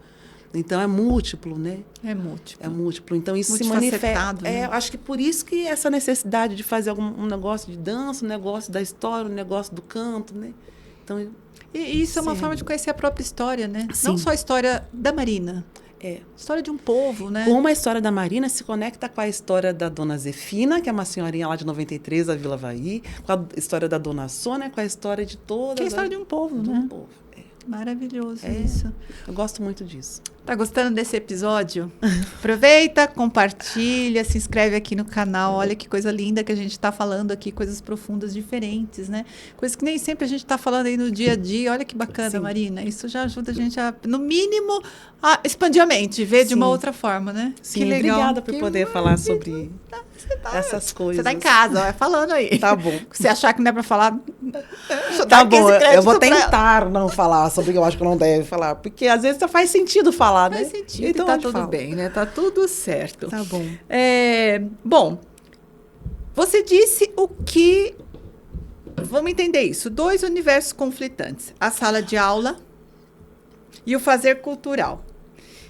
Então, é múltiplo, né? É múltiplo. É múltiplo. Então, isso se manifesta. Né? Acho que por isso que essa necessidade de fazer um negócio de dança, um negócio da história, um negócio do canto, né? Então, e isso é uma forma de conhecer a própria história, né? Sim. Não só a história da Marina. História de um povo, né? Como a história da Marina se conecta com a história da Dona Zefina, que é uma senhorinha lá de 93, da Vila Havaí, com a história da Dona Sônia, com a história de todas... Que é a história de um povo, né? Um povo. Maravilhoso isso. Eu gosto muito disso. Tá gostando desse episódio? Aproveita, compartilha, se inscreve aqui no canal. Olha que coisa linda que a gente está falando aqui, coisas profundas, diferentes, né? Coisas que nem sempre a gente está falando aí no dia a dia. Olha que bacana, sim, Marina. Isso já ajuda a gente a, no mínimo, a expandir a mente, ver, sim, de uma outra forma, né? Sim, que legal. Obrigada por poder falar sobre essas coisas. Você tá em casa, vai falando aí. Tá bom. Se achar que não é para falar... Tá bom, eu vou tentar não falar sobre o que eu acho que não deve falar, porque às vezes faz sentido falar, né? Faz sentido, então tá tudo bem, né? Tá tudo certo. Tá bom. Bom, você disse o que... Vamos entender isso. 2 universos conflitantes. A sala de aula e o fazer cultural.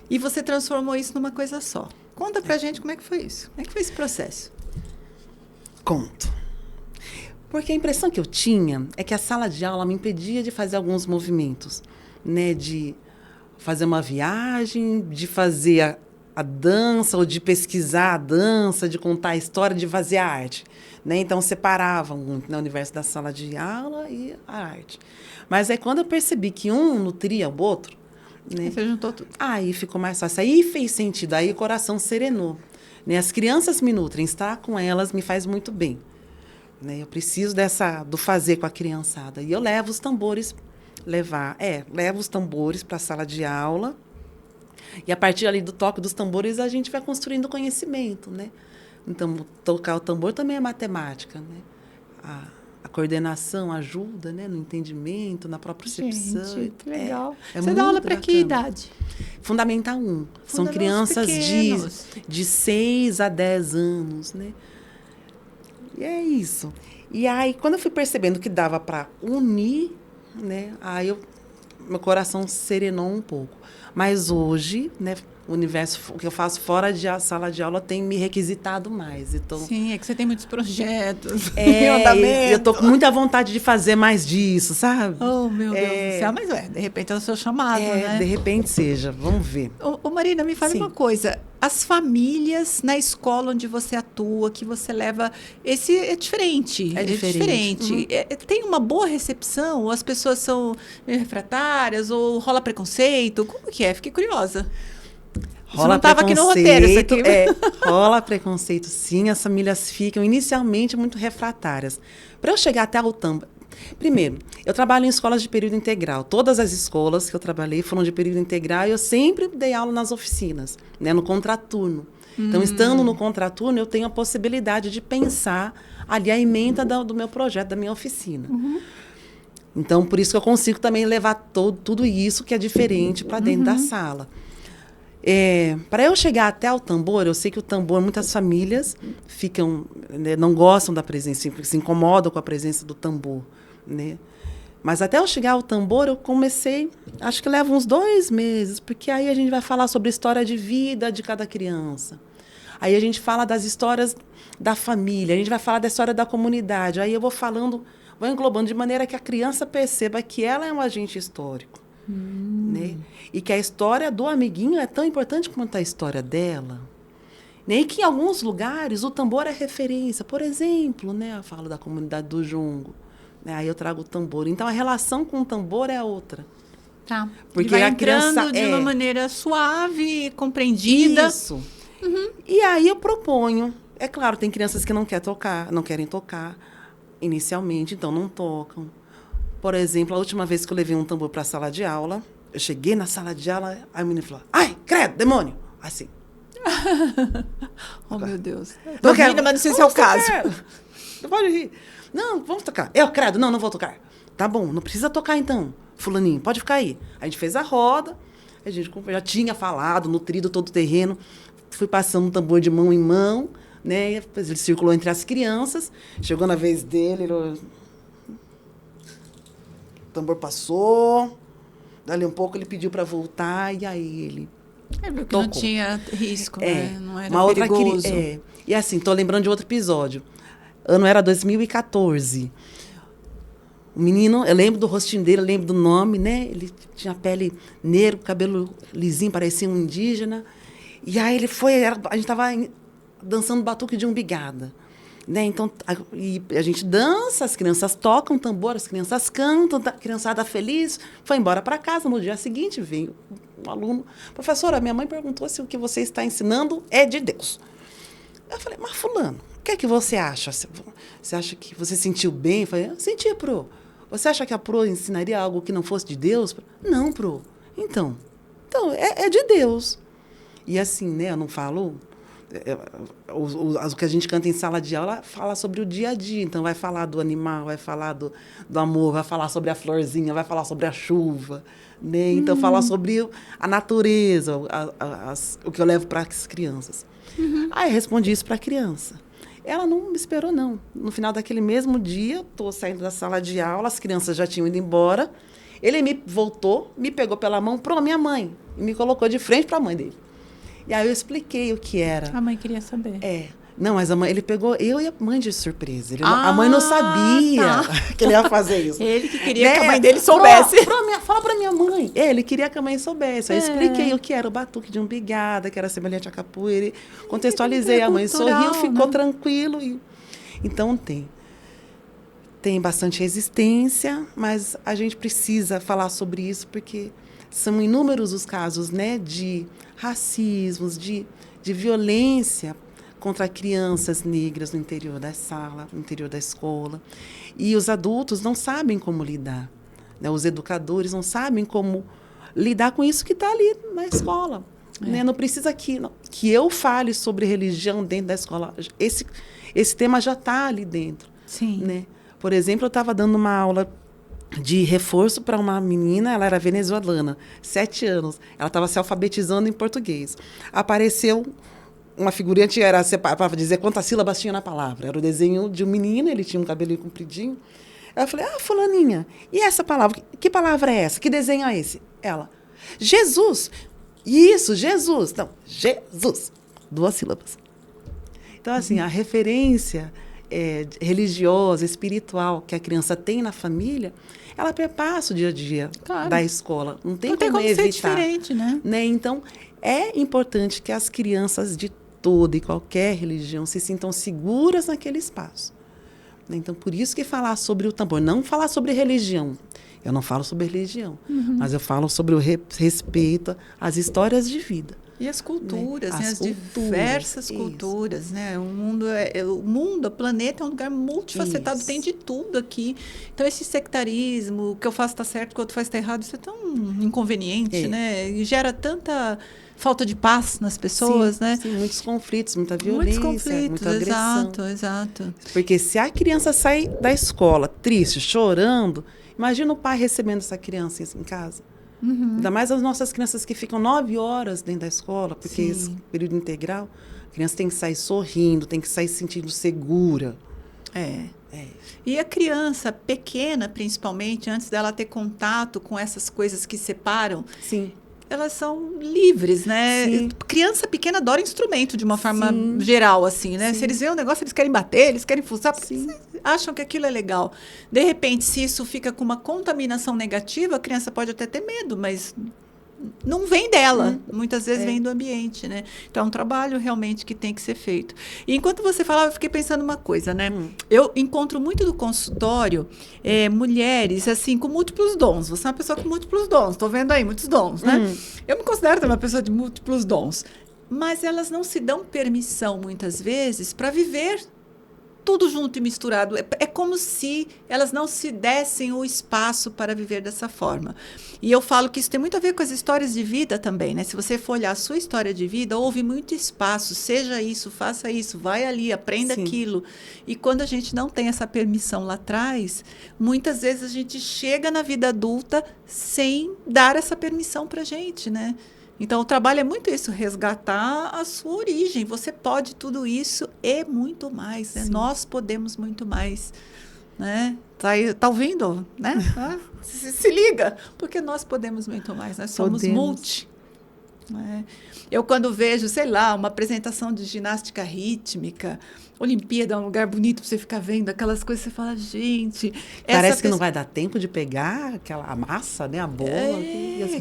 E você transformou isso numa coisa só. Conta pra gente como é que foi isso. Como é que foi esse processo? Conto. Porque a impressão que eu tinha é que a sala de aula me impedia de fazer alguns movimentos, né? De fazer uma viagem, de fazer a dança, ou de pesquisar a dança, de contar a história, de fazer a arte. Né? Então, separavam muito, né, o universo da sala de aula e a arte. Mas aí, quando eu percebi que um nutria o outro, né, Você juntou tudo. aí ficou mais fácil. Aí fez sentido, aí o coração serenou. Né? As crianças me nutrem, estar com elas me faz muito bem. Né? Eu preciso do fazer com a criançada. E eu levo os tambores, levo os tambores para a sala de aula. E a partir ali do toque dos tambores, a gente vai construindo conhecimento, né? Então, tocar o tambor também é matemática, né? A coordenação ajuda, né? No entendimento, na própria percepção. Gente, que legal. É Você dá aula muito para que bacana. idade? Fundamental 1. São crianças de 6 a 10 anos, né? E é isso. E aí, quando eu fui percebendo que dava para unir, né? Aí meu coração serenou um pouco. Mas hoje, né, o universo, o que eu faço fora da sala de aula tem me requisitado mais. Então, Sim, é que você tem muitos projetos. eu tô com muita vontade de fazer mais disso, sabe? Oh, meu Deus do céu. Mas, de repente é o seu chamado, né? De repente seja. Vamos ver. Ô, Marina, me fala Sim. uma coisa. As famílias na escola onde você atua, que você leva... Esse é diferente. É diferente. Uhum. Tem uma boa recepção? Ou as pessoas são meio refratárias? Ou rola preconceito? Como que é? Fiquei curiosa. Rola não estava aqui no roteiro, isso aqui. Rola preconceito, sim. As famílias ficam inicialmente muito refratárias. Para eu chegar até o tambor... Primeiro, eu trabalho em escolas de período integral. Todas as escolas que eu trabalhei foram de período integral e eu sempre dei aula nas oficinas, né, no contraturno. Então, estando no contraturno, eu tenho a possibilidade de pensar ali a ementa do meu projeto, da minha oficina. Uhum. Então, por isso que eu consigo também levar tudo isso que é diferente para dentro da sala. Para eu chegar até o tambor, eu sei que o tambor, muitas famílias ficam, né, não gostam da presença, se incomodam com a presença do tambor. Né? Mas até eu chegar ao tambor, eu comecei, acho que leva uns 2 meses, porque aí a gente vai falar sobre a história de vida de cada criança. Aí a gente fala das histórias da família, a gente vai falar da história da comunidade. Aí eu vou englobando de maneira que a criança perceba que ela é um agente histórico. Né? E que a história do amiguinho é tão importante quanto a história dela. Né? E que em alguns lugares o tambor é referência. Por exemplo, né, eu falo da comunidade do Jongo. Né? Aí eu trago o tambor. Então, a relação com o tambor é outra. Tá. Porque vai a entrando criança de uma maneira suave, compreendida. Isso. Uhum. E aí eu proponho. É claro, tem crianças que não querem tocar inicialmente, então não tocam. Por exemplo, a última vez que eu levei um tambor para a sala de aula, eu cheguei na sala de aula, aí o menino falou, ai, credo, demônio! Assim. Oh, meu Deus. Não quero, mas não sei se é o caso. Não pode rir. Não, vamos tocar. Eu, credo, não vou tocar. Tá bom, não precisa tocar então, fulaninho, pode ficar aí. A gente fez a roda, a gente já tinha falado, nutrido todo o terreno, fui passando o tambor de mão em mão, né? Ele circulou entre as crianças, chegou na vez dele, o tambor passou, dali um pouco ele pediu para voltar, e aí ele porque não tinha risco, né? Não era uma perigoso. E assim, tô lembrando de outro episódio. Ano era 2014. O menino, eu lembro do rostinho dele, eu lembro do nome, né? Ele tinha pele negra, cabelo lisinho, parecia um indígena. E aí ele foi, a gente estava dançando batuque de umbigada. Né? Então, a gente dança, as crianças tocam tambor, as crianças cantam, a criançada feliz, foi embora para casa. No dia seguinte, veio um aluno, professora, minha mãe perguntou se o que você está ensinando é de Deus. Eu falei, mas fulano, o que é que você acha? Você acha que você sentiu bem? Eu falei, eu senti, pro. Você acha que a pro ensinaria algo que não fosse de Deus? Não, pro. Então é de Deus. E assim, né, eu não falo... O que a gente canta em sala de aula fala sobre o dia a dia. Então, vai falar do animal, vai falar do amor, vai falar sobre a florzinha, vai falar sobre a chuva. Né? Então, falar sobre a natureza, o que eu levo para as crianças. Aí, eu respondi isso para a criança. Ela não me esperou, não. No final daquele mesmo dia, estou saindo da sala de aula, as crianças já tinham ido embora. Ele voltou, me pegou pela mão para a minha mãe e me colocou de frente para a mãe dele. E aí eu expliquei o que era. A mãe queria saber. Não, mas ele pegou eu e a mãe de surpresa. A mãe não sabia que ele ia fazer isso. Ele que queria que a mãe dele soubesse. Fala pra minha mãe. Ele queria que a mãe soubesse. Eu expliquei o que era o batuque de umbigada, que era semelhante à capoeira. Contextualizei. A mãe sorriu, ficou tranquilo. Então tem bastante resistência, mas a gente precisa falar sobre isso porque são inúmeros os casos, né, de racismos, de violência contra crianças negras no interior da sala, no interior da escola. E os adultos não sabem como lidar, né? Os educadores não sabem como lidar com isso que está ali na escola. Né? Não precisa que eu fale sobre religião dentro da escola. Esse tema já está ali dentro. Sim. Né? Por exemplo, eu estava dando uma aula de reforço para uma menina, ela era venezuelana, 7 anos. Ela estava se alfabetizando em português. Apareceu uma figurinha, era para dizer quantas sílabas tinha na palavra. Era o desenho de um menino, ele tinha um cabelinho compridinho. Eu falei, fulaninha, e essa palavra? Que palavra é essa? Que desenho é esse? Ela, Jesus. Isso, Jesus. Não, Jesus. 2 sílabas. Então, assim, a referência religiosa, espiritual que a criança tem na família, ela perpassa o dia a dia da escola. Não tem como evitar. Ser diferente, né? Então, é importante que as crianças de toda e qualquer religião se sintam seguras naquele espaço. Então, por isso que falar sobre o tambor, não falar sobre religião. Eu não falo sobre religião, mas eu falo sobre o respeito às histórias de vida. E as culturas, né? As diversas culturas, né? O mundo, o planeta é um lugar multifacetado, tem de tudo aqui. Então, esse sectarismo, o que eu faço está certo, o que o outro faz está errado, isso é tão inconveniente, né? E gera tanta falta de paz nas pessoas, né? Sim, muitos conflitos, muita violência, muita agressão. Exato. Porque se a criança sai da escola triste, chorando, imagina o pai recebendo essa criança em casa. Ainda mais as nossas crianças que ficam 9 horas dentro da escola, porque esse período integral, a criança tem que sair sorrindo, tem que sair se sentindo segura. E a criança pequena, principalmente, antes dela ter contato com essas coisas que separam, elas são livres, né? Criança pequena adora instrumento de uma forma geral, assim, né? Se eles veem um negócio, eles querem bater, eles querem fuçar, acham que aquilo é legal. De repente, se isso fica com uma contaminação negativa, a criança pode até ter medo, mas não vem dela, muitas vezes vem do ambiente, né? Então, é um trabalho realmente que tem que ser feito. E enquanto você falava, eu fiquei pensando uma coisa, né? Eu encontro muito no consultório mulheres, assim, com múltiplos dons. Você é uma pessoa com múltiplos dons, estou vendo aí, muitos dons, né? Eu me considero também uma pessoa de múltiplos dons. Mas elas não se dão permissão, muitas vezes, para viver tudo junto e misturado. É como se elas não se dessem o espaço para viver dessa forma. E eu falo que isso tem muito a ver com as histórias de vida também, né? Se você for olhar a sua história de vida, houve muito espaço, seja isso, faça isso, vai ali, aprenda aquilo. E quando a gente não tem essa permissão lá atrás, muitas vezes a gente chega na vida adulta sem dar essa permissão para a gente, né? Então, o trabalho é muito isso, resgatar a sua origem. Você pode tudo isso e muito mais, né? Nós podemos muito mais, né? Tá ouvindo, né? Se liga, porque nós podemos muito mais, nós somos multi. Né? Eu, quando vejo, sei lá, uma apresentação de ginástica rítmica, Olimpíada é um lugar bonito para você ficar vendo aquelas coisas, você fala, gente... Parece que não vai dar tempo de pegar a massa, né? A bola.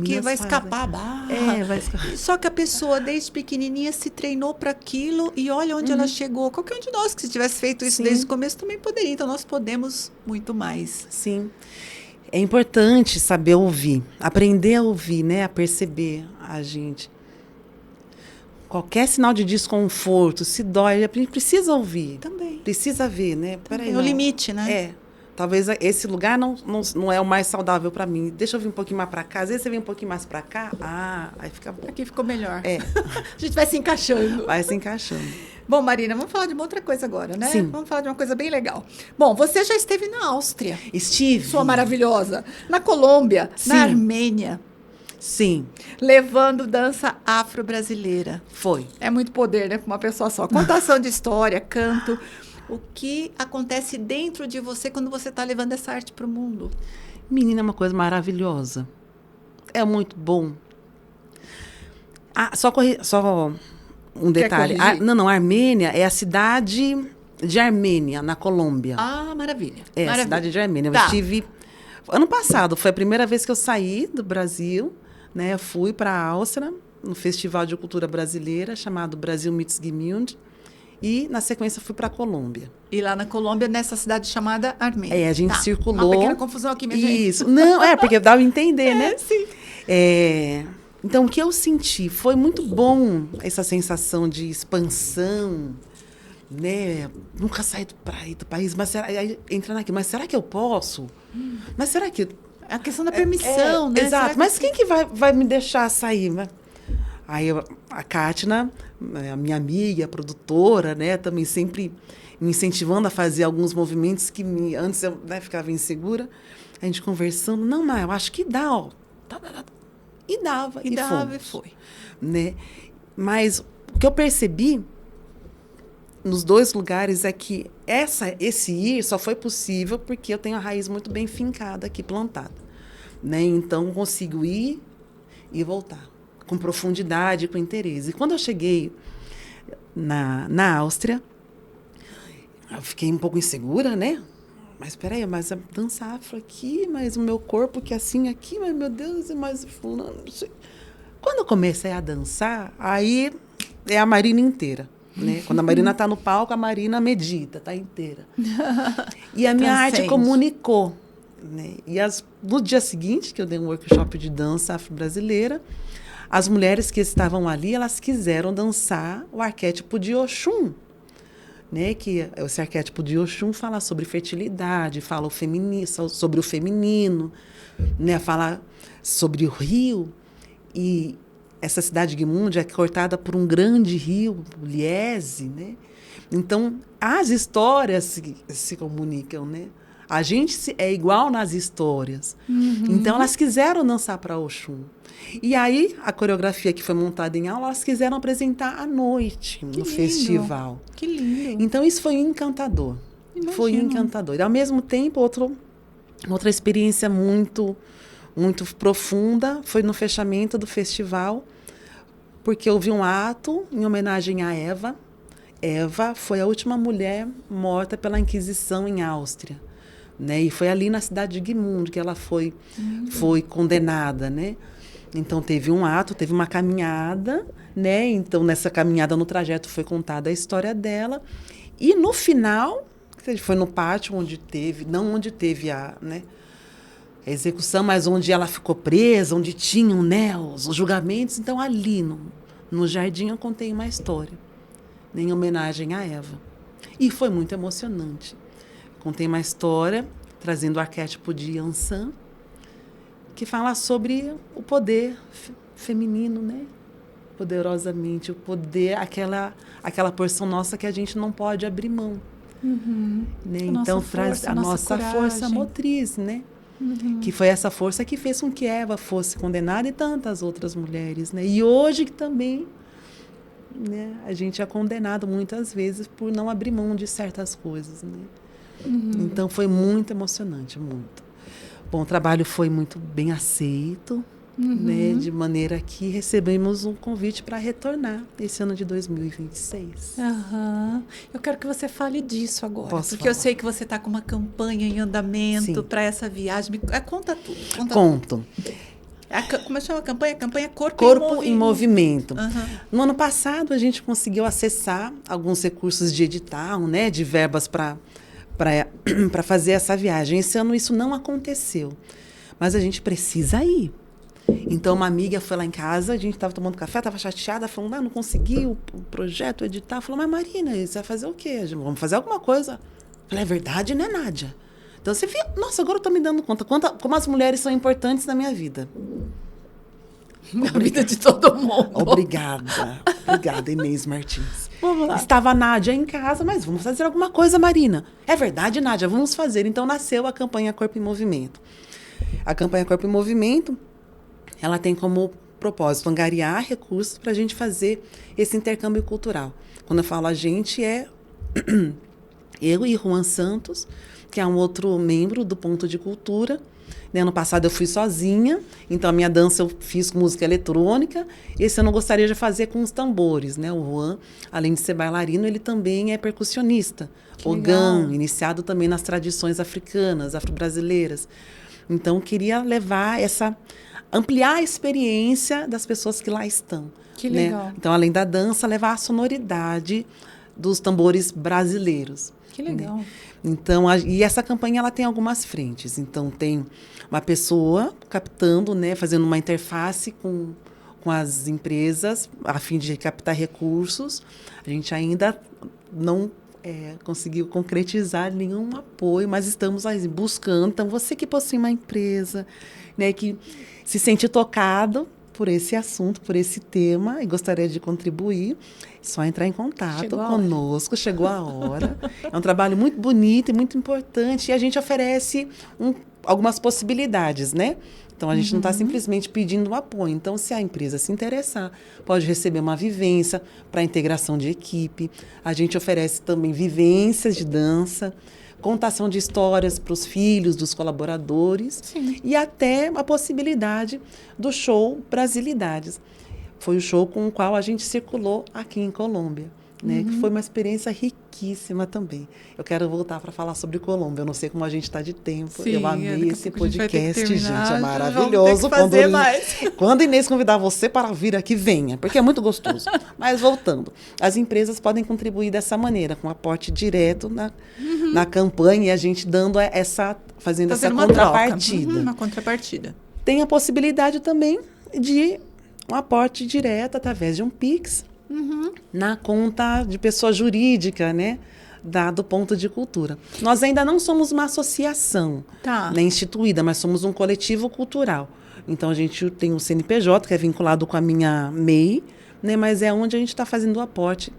Que vai escapar a barra. Vai escapar. Só que a pessoa, desde pequenininha, se treinou para aquilo e olha onde ela chegou. Qualquer um de nós que se tivesse feito isso desde o começo também poderia. Então, nós podemos muito mais. Sim. É importante saber ouvir, aprender a ouvir, né? A perceber a gente. Qualquer sinal de desconforto, se dói, a gente precisa ouvir. Também. Precisa ver, né? É o limite, né? Talvez esse lugar não é o mais saudável para mim. Deixa eu vir um pouquinho mais para cá. Às vezes você vem um pouquinho mais para cá, aí fica bom. Aqui ficou melhor. A gente vai se encaixando. Vai se encaixando. Bom, Marina, vamos falar de uma outra coisa agora, né? Sim. Vamos falar de uma coisa bem legal. Bom, você já esteve na Áustria. Estive. Sua maravilhosa. Na Colômbia, na Armênia. Sim. Levando dança afro-brasileira. Foi. É muito poder, né? Para uma pessoa só. Contação de história, canto. O que acontece dentro de você quando você está levando essa arte para o mundo? Menina, é uma coisa maravilhosa. É muito bom. Só um detalhe. corrigir? Não, Armênia é a cidade de Armênia, na Colômbia. Ah, maravilha. É, maravilha. a cidade de Armênia. Tá. Eu estive... Ano passado, foi a primeira vez que eu saí do Brasil, né? Eu fui para a Áustria, no Festival de Cultura Brasileira, chamado Brasil Meets Gemünd, e, na sequência, fui para a Colômbia. E lá na Colômbia, nessa cidade chamada Armênia. É, a gente circulou... Uma pequena confusão aqui, minha gente. Isso. Não, porque dá pra entender, né? Sim. Então, o que eu senti foi muito bom, essa sensação de expansão, né? Nunca saí do país, mas aí, entrando aqui, mas será que eu posso? Mas será que... A questão da permissão, né? Exato. Será Mas quem que vai me deixar sair? Aí a Kátina, a minha amiga, a produtora, né? Também sempre me incentivando a fazer alguns movimentos que antes eu, né, ficava insegura. A gente conversando. Não, mas eu acho que dá, ó. E dava. E dava, fomos, e foi. né? Mas o que eu percebi nos dois lugares é que esse ir só foi possível porque eu tenho a raiz muito bem fincada aqui, plantada. Né? Então, consigo ir e voltar com profundidade, com interesse. E quando eu cheguei na Áustria, eu fiquei um pouco insegura, né? Mas espera aí, mas dançar afro aqui, mas o meu corpo que é assim aqui, mas meu Deus, mas fulano, não sei. Quando eu comecei a dançar, aí é a Marina inteira. Né? Quando a Marina está no palco, a Marina medita, está inteira. E a minha arte comunicou. Né? E no dia seguinte, que eu dei um workshop de dança afro-brasileira, as mulheres que estavam ali, elas quiseram dançar o arquétipo de Oxum. Né? Que esse arquétipo de Oxum fala sobre fertilidade, fala sobre o feminino, né? Fala sobre o rio. E essa cidade de Gemünd é cortada por um grande rio, o Liese, né? Então, as histórias se comunicam, né? A gente é igual nas histórias. Uhum. Então, elas quiseram dançar para Oxum. E aí, a coreografia que foi montada em aula, elas quiseram apresentar à noite, no festival. Que lindo! Então, isso foi encantador. Imagino. Foi encantador. E, ao mesmo tempo, outra experiência muito profunda foi no fechamento do festival, porque houve um ato em homenagem a Eva. Eva foi a última mulher morta pela Inquisição em Áustria, né? E foi ali na cidade de Gemünd que ela foi condenada, né? Então teve um ato, teve uma caminhada, né? Então nessa caminhada, no trajeto, foi contada a história dela. E no final, foi no pátio não onde teve a execução, mas onde ela ficou presa, onde tinham, né, os julgamentos. Então, ali, no jardim, eu contei uma história, em homenagem a Eva. E foi muito emocionante. Contei uma história, trazendo o arquétipo de Yansan, que fala sobre o poder feminino, né? Poderosamente, o poder, aquela porção nossa que a gente não pode abrir mão. Uhum. Né? Então, traz a nossa força motriz, né? Uhum. Que foi essa força que fez com que Eva fosse condenada e tantas outras mulheres, né? E hoje que também, né, a gente é condenado muitas vezes por não abrir mão de certas coisas, né? Uhum. Então foi muito emocionante, muito. Bom, o trabalho foi muito bem aceito, né, de maneira que recebemos um convite para retornar esse ano de 2026. Uhum. Eu quero que você fale disso agora. Posso porque falar? Eu sei que você está com uma campanha em andamento para essa viagem. Conta tudo. Conto. Como chama a campanha? Campanha Corpo em Movimento. Uhum. No ano passado, a gente conseguiu acessar alguns recursos de edital, né, de verbas para fazer essa viagem. Esse ano isso não aconteceu, mas a gente precisa ir. Então, uma amiga foi lá em casa, a gente estava tomando café, estava chateada, falando, não consegui o projeto, o edital. Falou, mas Marina, você vai fazer o quê? Vamos fazer alguma coisa. Falei, é verdade, né, Nádia? Então, você viu, nossa, agora eu estou me dando conta como as mulheres são importantes na minha vida. Na vida de todo mundo. Obrigada, Inês Martins. Vamos lá. Estava a Nádia em casa, mas vamos fazer alguma coisa, Marina. É verdade, Nádia, vamos fazer. Então, nasceu a campanha Corpo em Movimento. A campanha Corpo em Movimento, ela tem como propósito angariar recursos para a gente fazer esse intercâmbio cultural. Quando eu falo a gente, é eu e Juan Santos, que é um outro membro do Ponto de Cultura, Né? Ano passado eu fui sozinha, então a minha dança eu fiz com música eletrônica. Esse ano eu gostaria de fazer com os tambores, né? O Juan, além de ser bailarino, ele também é percussionista. Ogã, iniciado também nas tradições africanas, afro-brasileiras. Então, eu queria ampliar a experiência das pessoas que lá estão. Que né? legal. Então, além da dança, levar a sonoridade dos tambores brasileiros. Que legal. Né? Então, e essa campanha ela tem algumas frentes. Então, tem uma pessoa captando, né, fazendo uma interface com as empresas, a fim de captar recursos. A gente ainda não conseguiu concretizar nenhum apoio, mas estamos aí buscando. Então, você que possui uma empresa, né, que se sente tocado por esse assunto, por esse tema, e gostaria de contribuir, só entrar em contato conosco. Chegou a hora. É um trabalho muito bonito e muito importante, e a gente oferece algumas possibilidades, né? Então, a gente não está simplesmente pedindo um apoio. Então, se a empresa se interessar, pode receber uma vivência para integração de equipe. A gente oferece também vivências de dança, contação de histórias para os filhos dos colaboradores. Sim. E até a possibilidade do show Brasilidades. Foi o show com o qual a gente circulou aqui em Colômbia. Né, que foi uma experiência riquíssima também. Eu quero voltar para falar sobre Colômbia. Eu não sei como a gente está de tempo. Sim, eu amei esse podcast, gente. É maravilhoso. Quando Inês convidar você para vir aqui, venha, porque é muito gostoso. Mas voltando, as empresas podem contribuir dessa maneira, com aporte direto na campanha, e a gente fazendo essa contrapartida. Uma contrapartida. Tem a possibilidade também de um aporte direto através de um Pix, na conta de pessoa jurídica, né? Do ponto de cultura. Nós ainda não somos uma associação né, instituída, mas somos um coletivo cultural. Então, a gente tem um CNPJ, que é vinculado com a minha MEI, né, mas é onde a gente está fazendo o aporte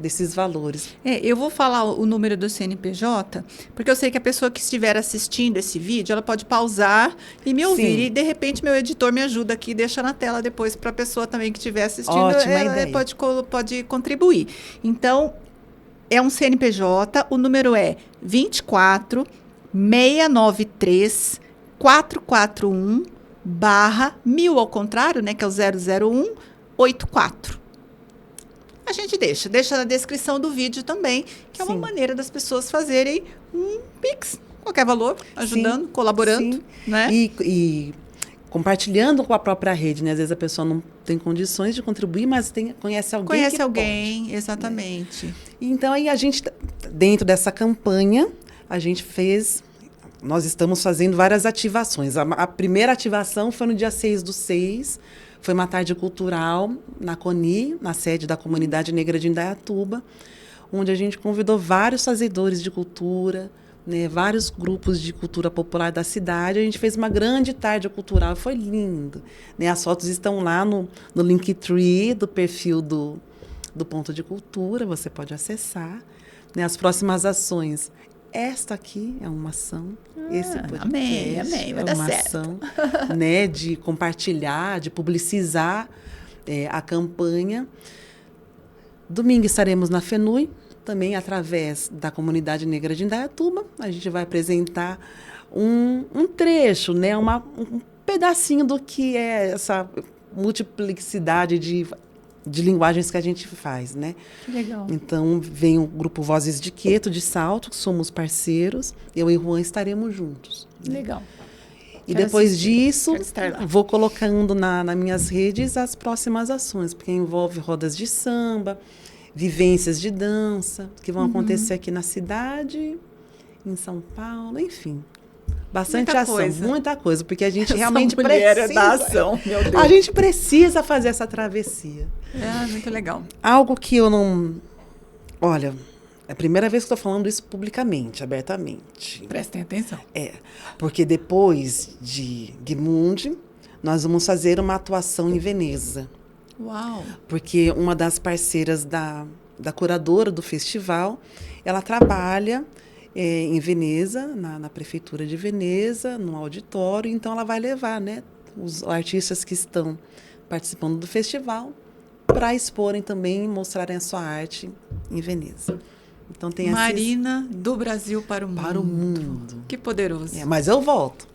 desses valores. Eu vou falar o número do CNPJ, porque eu sei que a pessoa que estiver assistindo esse vídeo, ela pode pausar e me ouvir. Sim. E, de repente, meu editor me ajuda aqui e deixa na tela depois para a pessoa também que estiver assistindo. Ela pode contribuir. Então, é um CNPJ, o número é 24 693 441 /1000, ao contrário, né, que é o 001 84. A gente deixa na descrição do vídeo também, que é uma maneira das pessoas fazerem um Pix, qualquer valor, ajudando, colaborando. Né? E compartilhando com a própria rede, né? Às vezes a pessoa não tem condições de contribuir, mas conhece alguém pode, exatamente. Né? Então, aí a gente, dentro dessa campanha, nós estamos fazendo várias ativações. A primeira ativação foi no dia 6/6, foi uma tarde cultural na CONI, na sede da Comunidade Negra de Indaiatuba, onde a gente convidou vários fazedores de cultura, né, vários grupos de cultura popular da cidade. A gente fez uma grande tarde cultural, foi lindo. Né? As fotos estão lá no Linktree do perfil do Ponto de Cultura, você pode acessar. Né? As próximas ações. Esta aqui é uma ação, esse podcast amém, vai dar uma certo. Ação, né, de compartilhar, de publicizar a campanha. Domingo estaremos na FENUI, também através da Comunidade Negra de Indaiatuba. A gente vai apresentar um trecho, né, um pedacinho do que é essa multiplicidade de linguagens que a gente faz, né? Que legal. Então, vem o grupo Vozes de Queto, de Salto, que somos parceiros. Eu e o Juan estaremos juntos. Né? Legal. E depois disso, vou colocando nas minhas redes as próximas ações, porque envolve rodas de samba, vivências de dança, que vão acontecer aqui na cidade, em São Paulo, enfim. Bastante muita coisa, porque a gente realmente precisa. Da ação, meu Deus. A gente precisa fazer essa travessia. Muito legal. Algo que eu não. Olha, é a primeira vez que estou falando isso publicamente, abertamente. Prestem atenção. Porque depois de Gmundi, nós vamos fazer uma atuação em Veneza. Uau! Porque uma das parceiras da curadora do festival, ela trabalha em Veneza, na prefeitura de Veneza, no auditório. Então, ela vai levar, né, os artistas que estão participando do festival para exporem também e mostrarem a sua arte em Veneza. Então, tem Marina do Brasil para o mundo. Para o mundo. Que poderoso. Mas eu volto.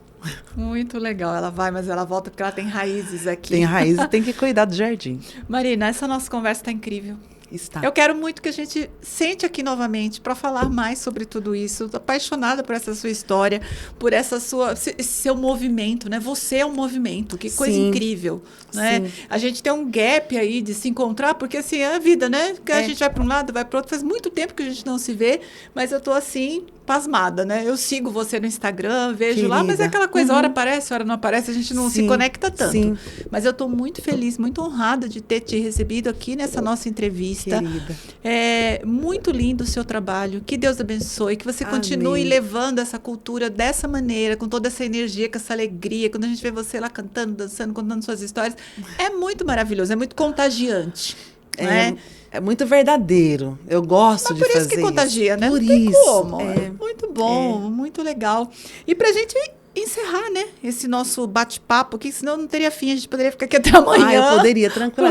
Muito legal. Ela vai, mas ela volta porque ela tem raízes aqui. Tem raiz e tem que cuidar do jardim. Marina, essa nossa conversa está incrível. Está. Eu quero muito que a gente sente aqui novamente para falar mais sobre tudo isso. Estou apaixonada por essa sua história, por esse seu movimento, né? Você é um movimento, que coisa incrível, né? Sim. A gente tem um gap aí de se encontrar, porque assim é a vida, né? Que a gente vai para um lado, vai para outro. Faz muito tempo que a gente não se vê, mas eu estou assim pasmada, né? Eu sigo você no Instagram, vejo lá, mas é aquela coisa, hora aparece, hora não aparece, a gente não se conecta tanto. Sim. Mas eu estou muito feliz, muito honrada de ter te recebido aqui nessa nossa entrevista. Querida. É muito lindo o seu trabalho. Que Deus abençoe, que você continue levando essa cultura dessa maneira, com toda essa energia, com essa alegria. Quando a gente vê você lá cantando, dançando, contando suas histórias, é muito maravilhoso, é muito contagiante. Né? É muito verdadeiro. Eu gosto de fazer isso. Por isso que contagia, né? Por não tem isso. como. É muito bom, muito legal. E pra gente encerrar, né, esse nosso bate-papo aqui, senão não teria fim, a gente poderia ficar aqui até amanhã. Eu poderia, tranquila.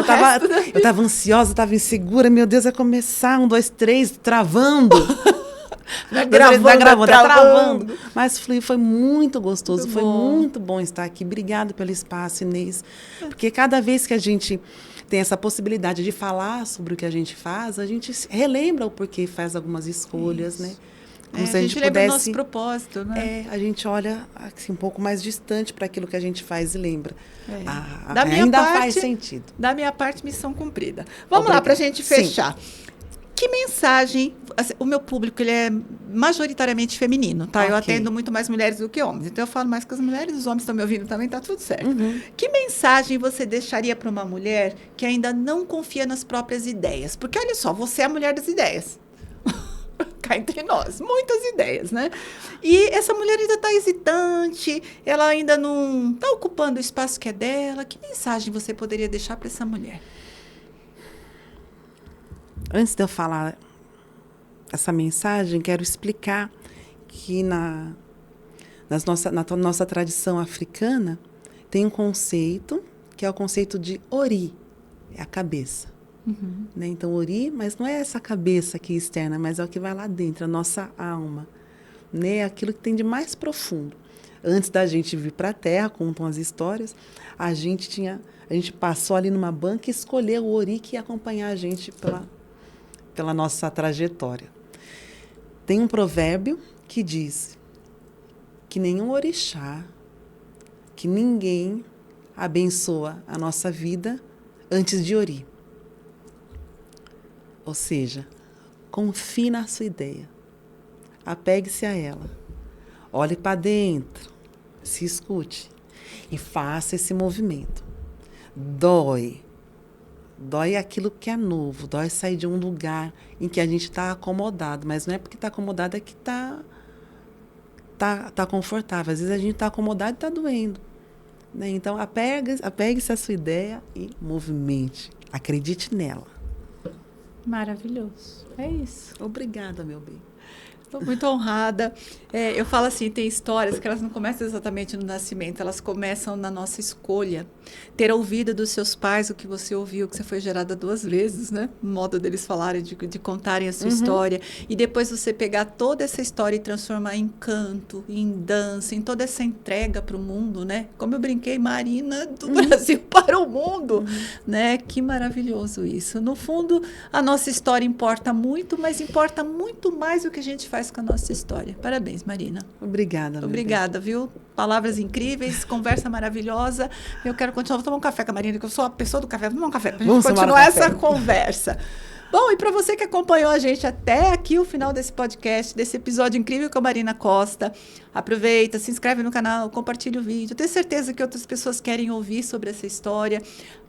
Eu tava ansiosa, tava insegura, meu Deus, vai começar, 1, 2, 3, travando. Travando. Mas foi muito gostoso, foi muito bom estar aqui. Obrigada pelo espaço, Inês. Porque cada vez que a gente tem essa possibilidade de falar sobre o que a gente faz, a gente relembra o porquê faz algumas escolhas, né? Como se a gente lembra o nosso propósito, né? A gente olha assim, um pouco mais distante para aquilo que a gente faz e lembra. Faz sentido. Da minha parte, missão cumprida. Vamos lá, para a gente fechar. Sim. Que mensagem... Assim, o meu público ele é majoritariamente feminino, tá? Eu atendo muito mais mulheres do que homens. Então, eu falo mais com as mulheres, os homens estão me ouvindo também, tá tudo certo. Que mensagem você deixaria para uma mulher que ainda não confia nas próprias ideias? Porque, olha só, você é a mulher das ideias. Cá entre nós, muitas ideias, né? E essa mulher ainda está hesitante, ela ainda não está ocupando o espaço que é dela. Que mensagem você poderia deixar para essa mulher? Antes de eu falar essa mensagem, quero explicar que na nossa tradição africana tem um conceito, que é o conceito de Ori, é a cabeça. Né? Então, Ori, mas não é essa cabeça aqui externa, mas é o que vai lá dentro, a nossa alma. Né? Aquilo que tem de mais profundo. Antes da gente vir para a Terra, contam as histórias, a gente passou ali numa banca e escolheu o Ori que ia acompanhar a gente pela nossa trajetória. Tem um provérbio que diz que nenhum orixá, que ninguém abençoa a nossa vida antes de Ori. Ou seja, confie na sua ideia. Apegue-se a ela. Olhe para dentro. Se escute. E faça esse movimento. Dói. Dói aquilo que é novo. Dói sair de um lugar em que a gente está acomodado. Mas não é porque está acomodado, é que está confortável. Às vezes a gente está acomodado e está doendo. Né? Então, apegue-se à sua ideia e movimente. Acredite nela. Maravilhoso. É isso. Obrigada, meu bem. Estou muito honrada. Eu falo assim, tem histórias que elas não começam exatamente no nascimento, elas começam na nossa escolha. Ter ouvido dos seus pais o que você ouviu, que você foi gerada 2 vezes, né? O modo deles falarem, de contarem a sua história. E depois você pegar toda essa história e transformar em canto, em dança, em toda essa entrega para o mundo, né? Como eu brinquei, Marina do Brasil para o mundo, né? Que maravilhoso isso. No fundo, a nossa história importa muito, mas importa muito mais o que a gente faz com a nossa história. Parabéns, Marina. Obrigada. Obrigada, viu? Palavras incríveis, conversa maravilhosa. Eu quero continuar. Vou tomar um café com a Marina, que eu sou a pessoa do café. Vamos tomar um café para a gente continuar essa conversa. Bom, e para você que acompanhou a gente até aqui o final desse podcast, desse episódio incrível com a Marina Costa, aproveita, se inscreve no canal, compartilha o vídeo. Tenho certeza que outras pessoas querem ouvir sobre essa história.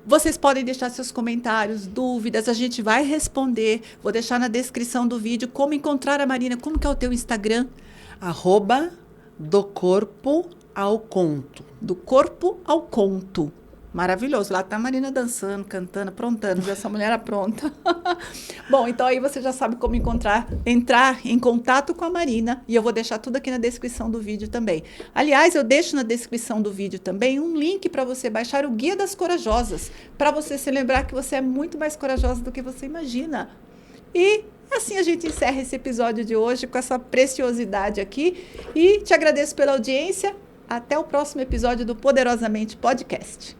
Vocês podem deixar seus comentários, dúvidas, a gente vai responder. Vou deixar na descrição do vídeo como encontrar a Marina. Como que é o teu Instagram? @do corpo ao conto. Do corpo ao conto. Maravilhoso. Lá tá a Marina dançando, cantando, aprontando. Essa mulher apronta. Bom, então aí você já sabe como entrar em contato com a Marina. E eu vou deixar tudo aqui na descrição do vídeo também. Aliás, eu deixo na descrição do vídeo também um link para você baixar o Guia das Corajosas. Para você se lembrar que você é muito mais corajosa do que você imagina. E assim a gente encerra esse episódio de hoje com essa preciosidade aqui. E te agradeço pela audiência. até o próximo episódio do Poderosamente Podcast.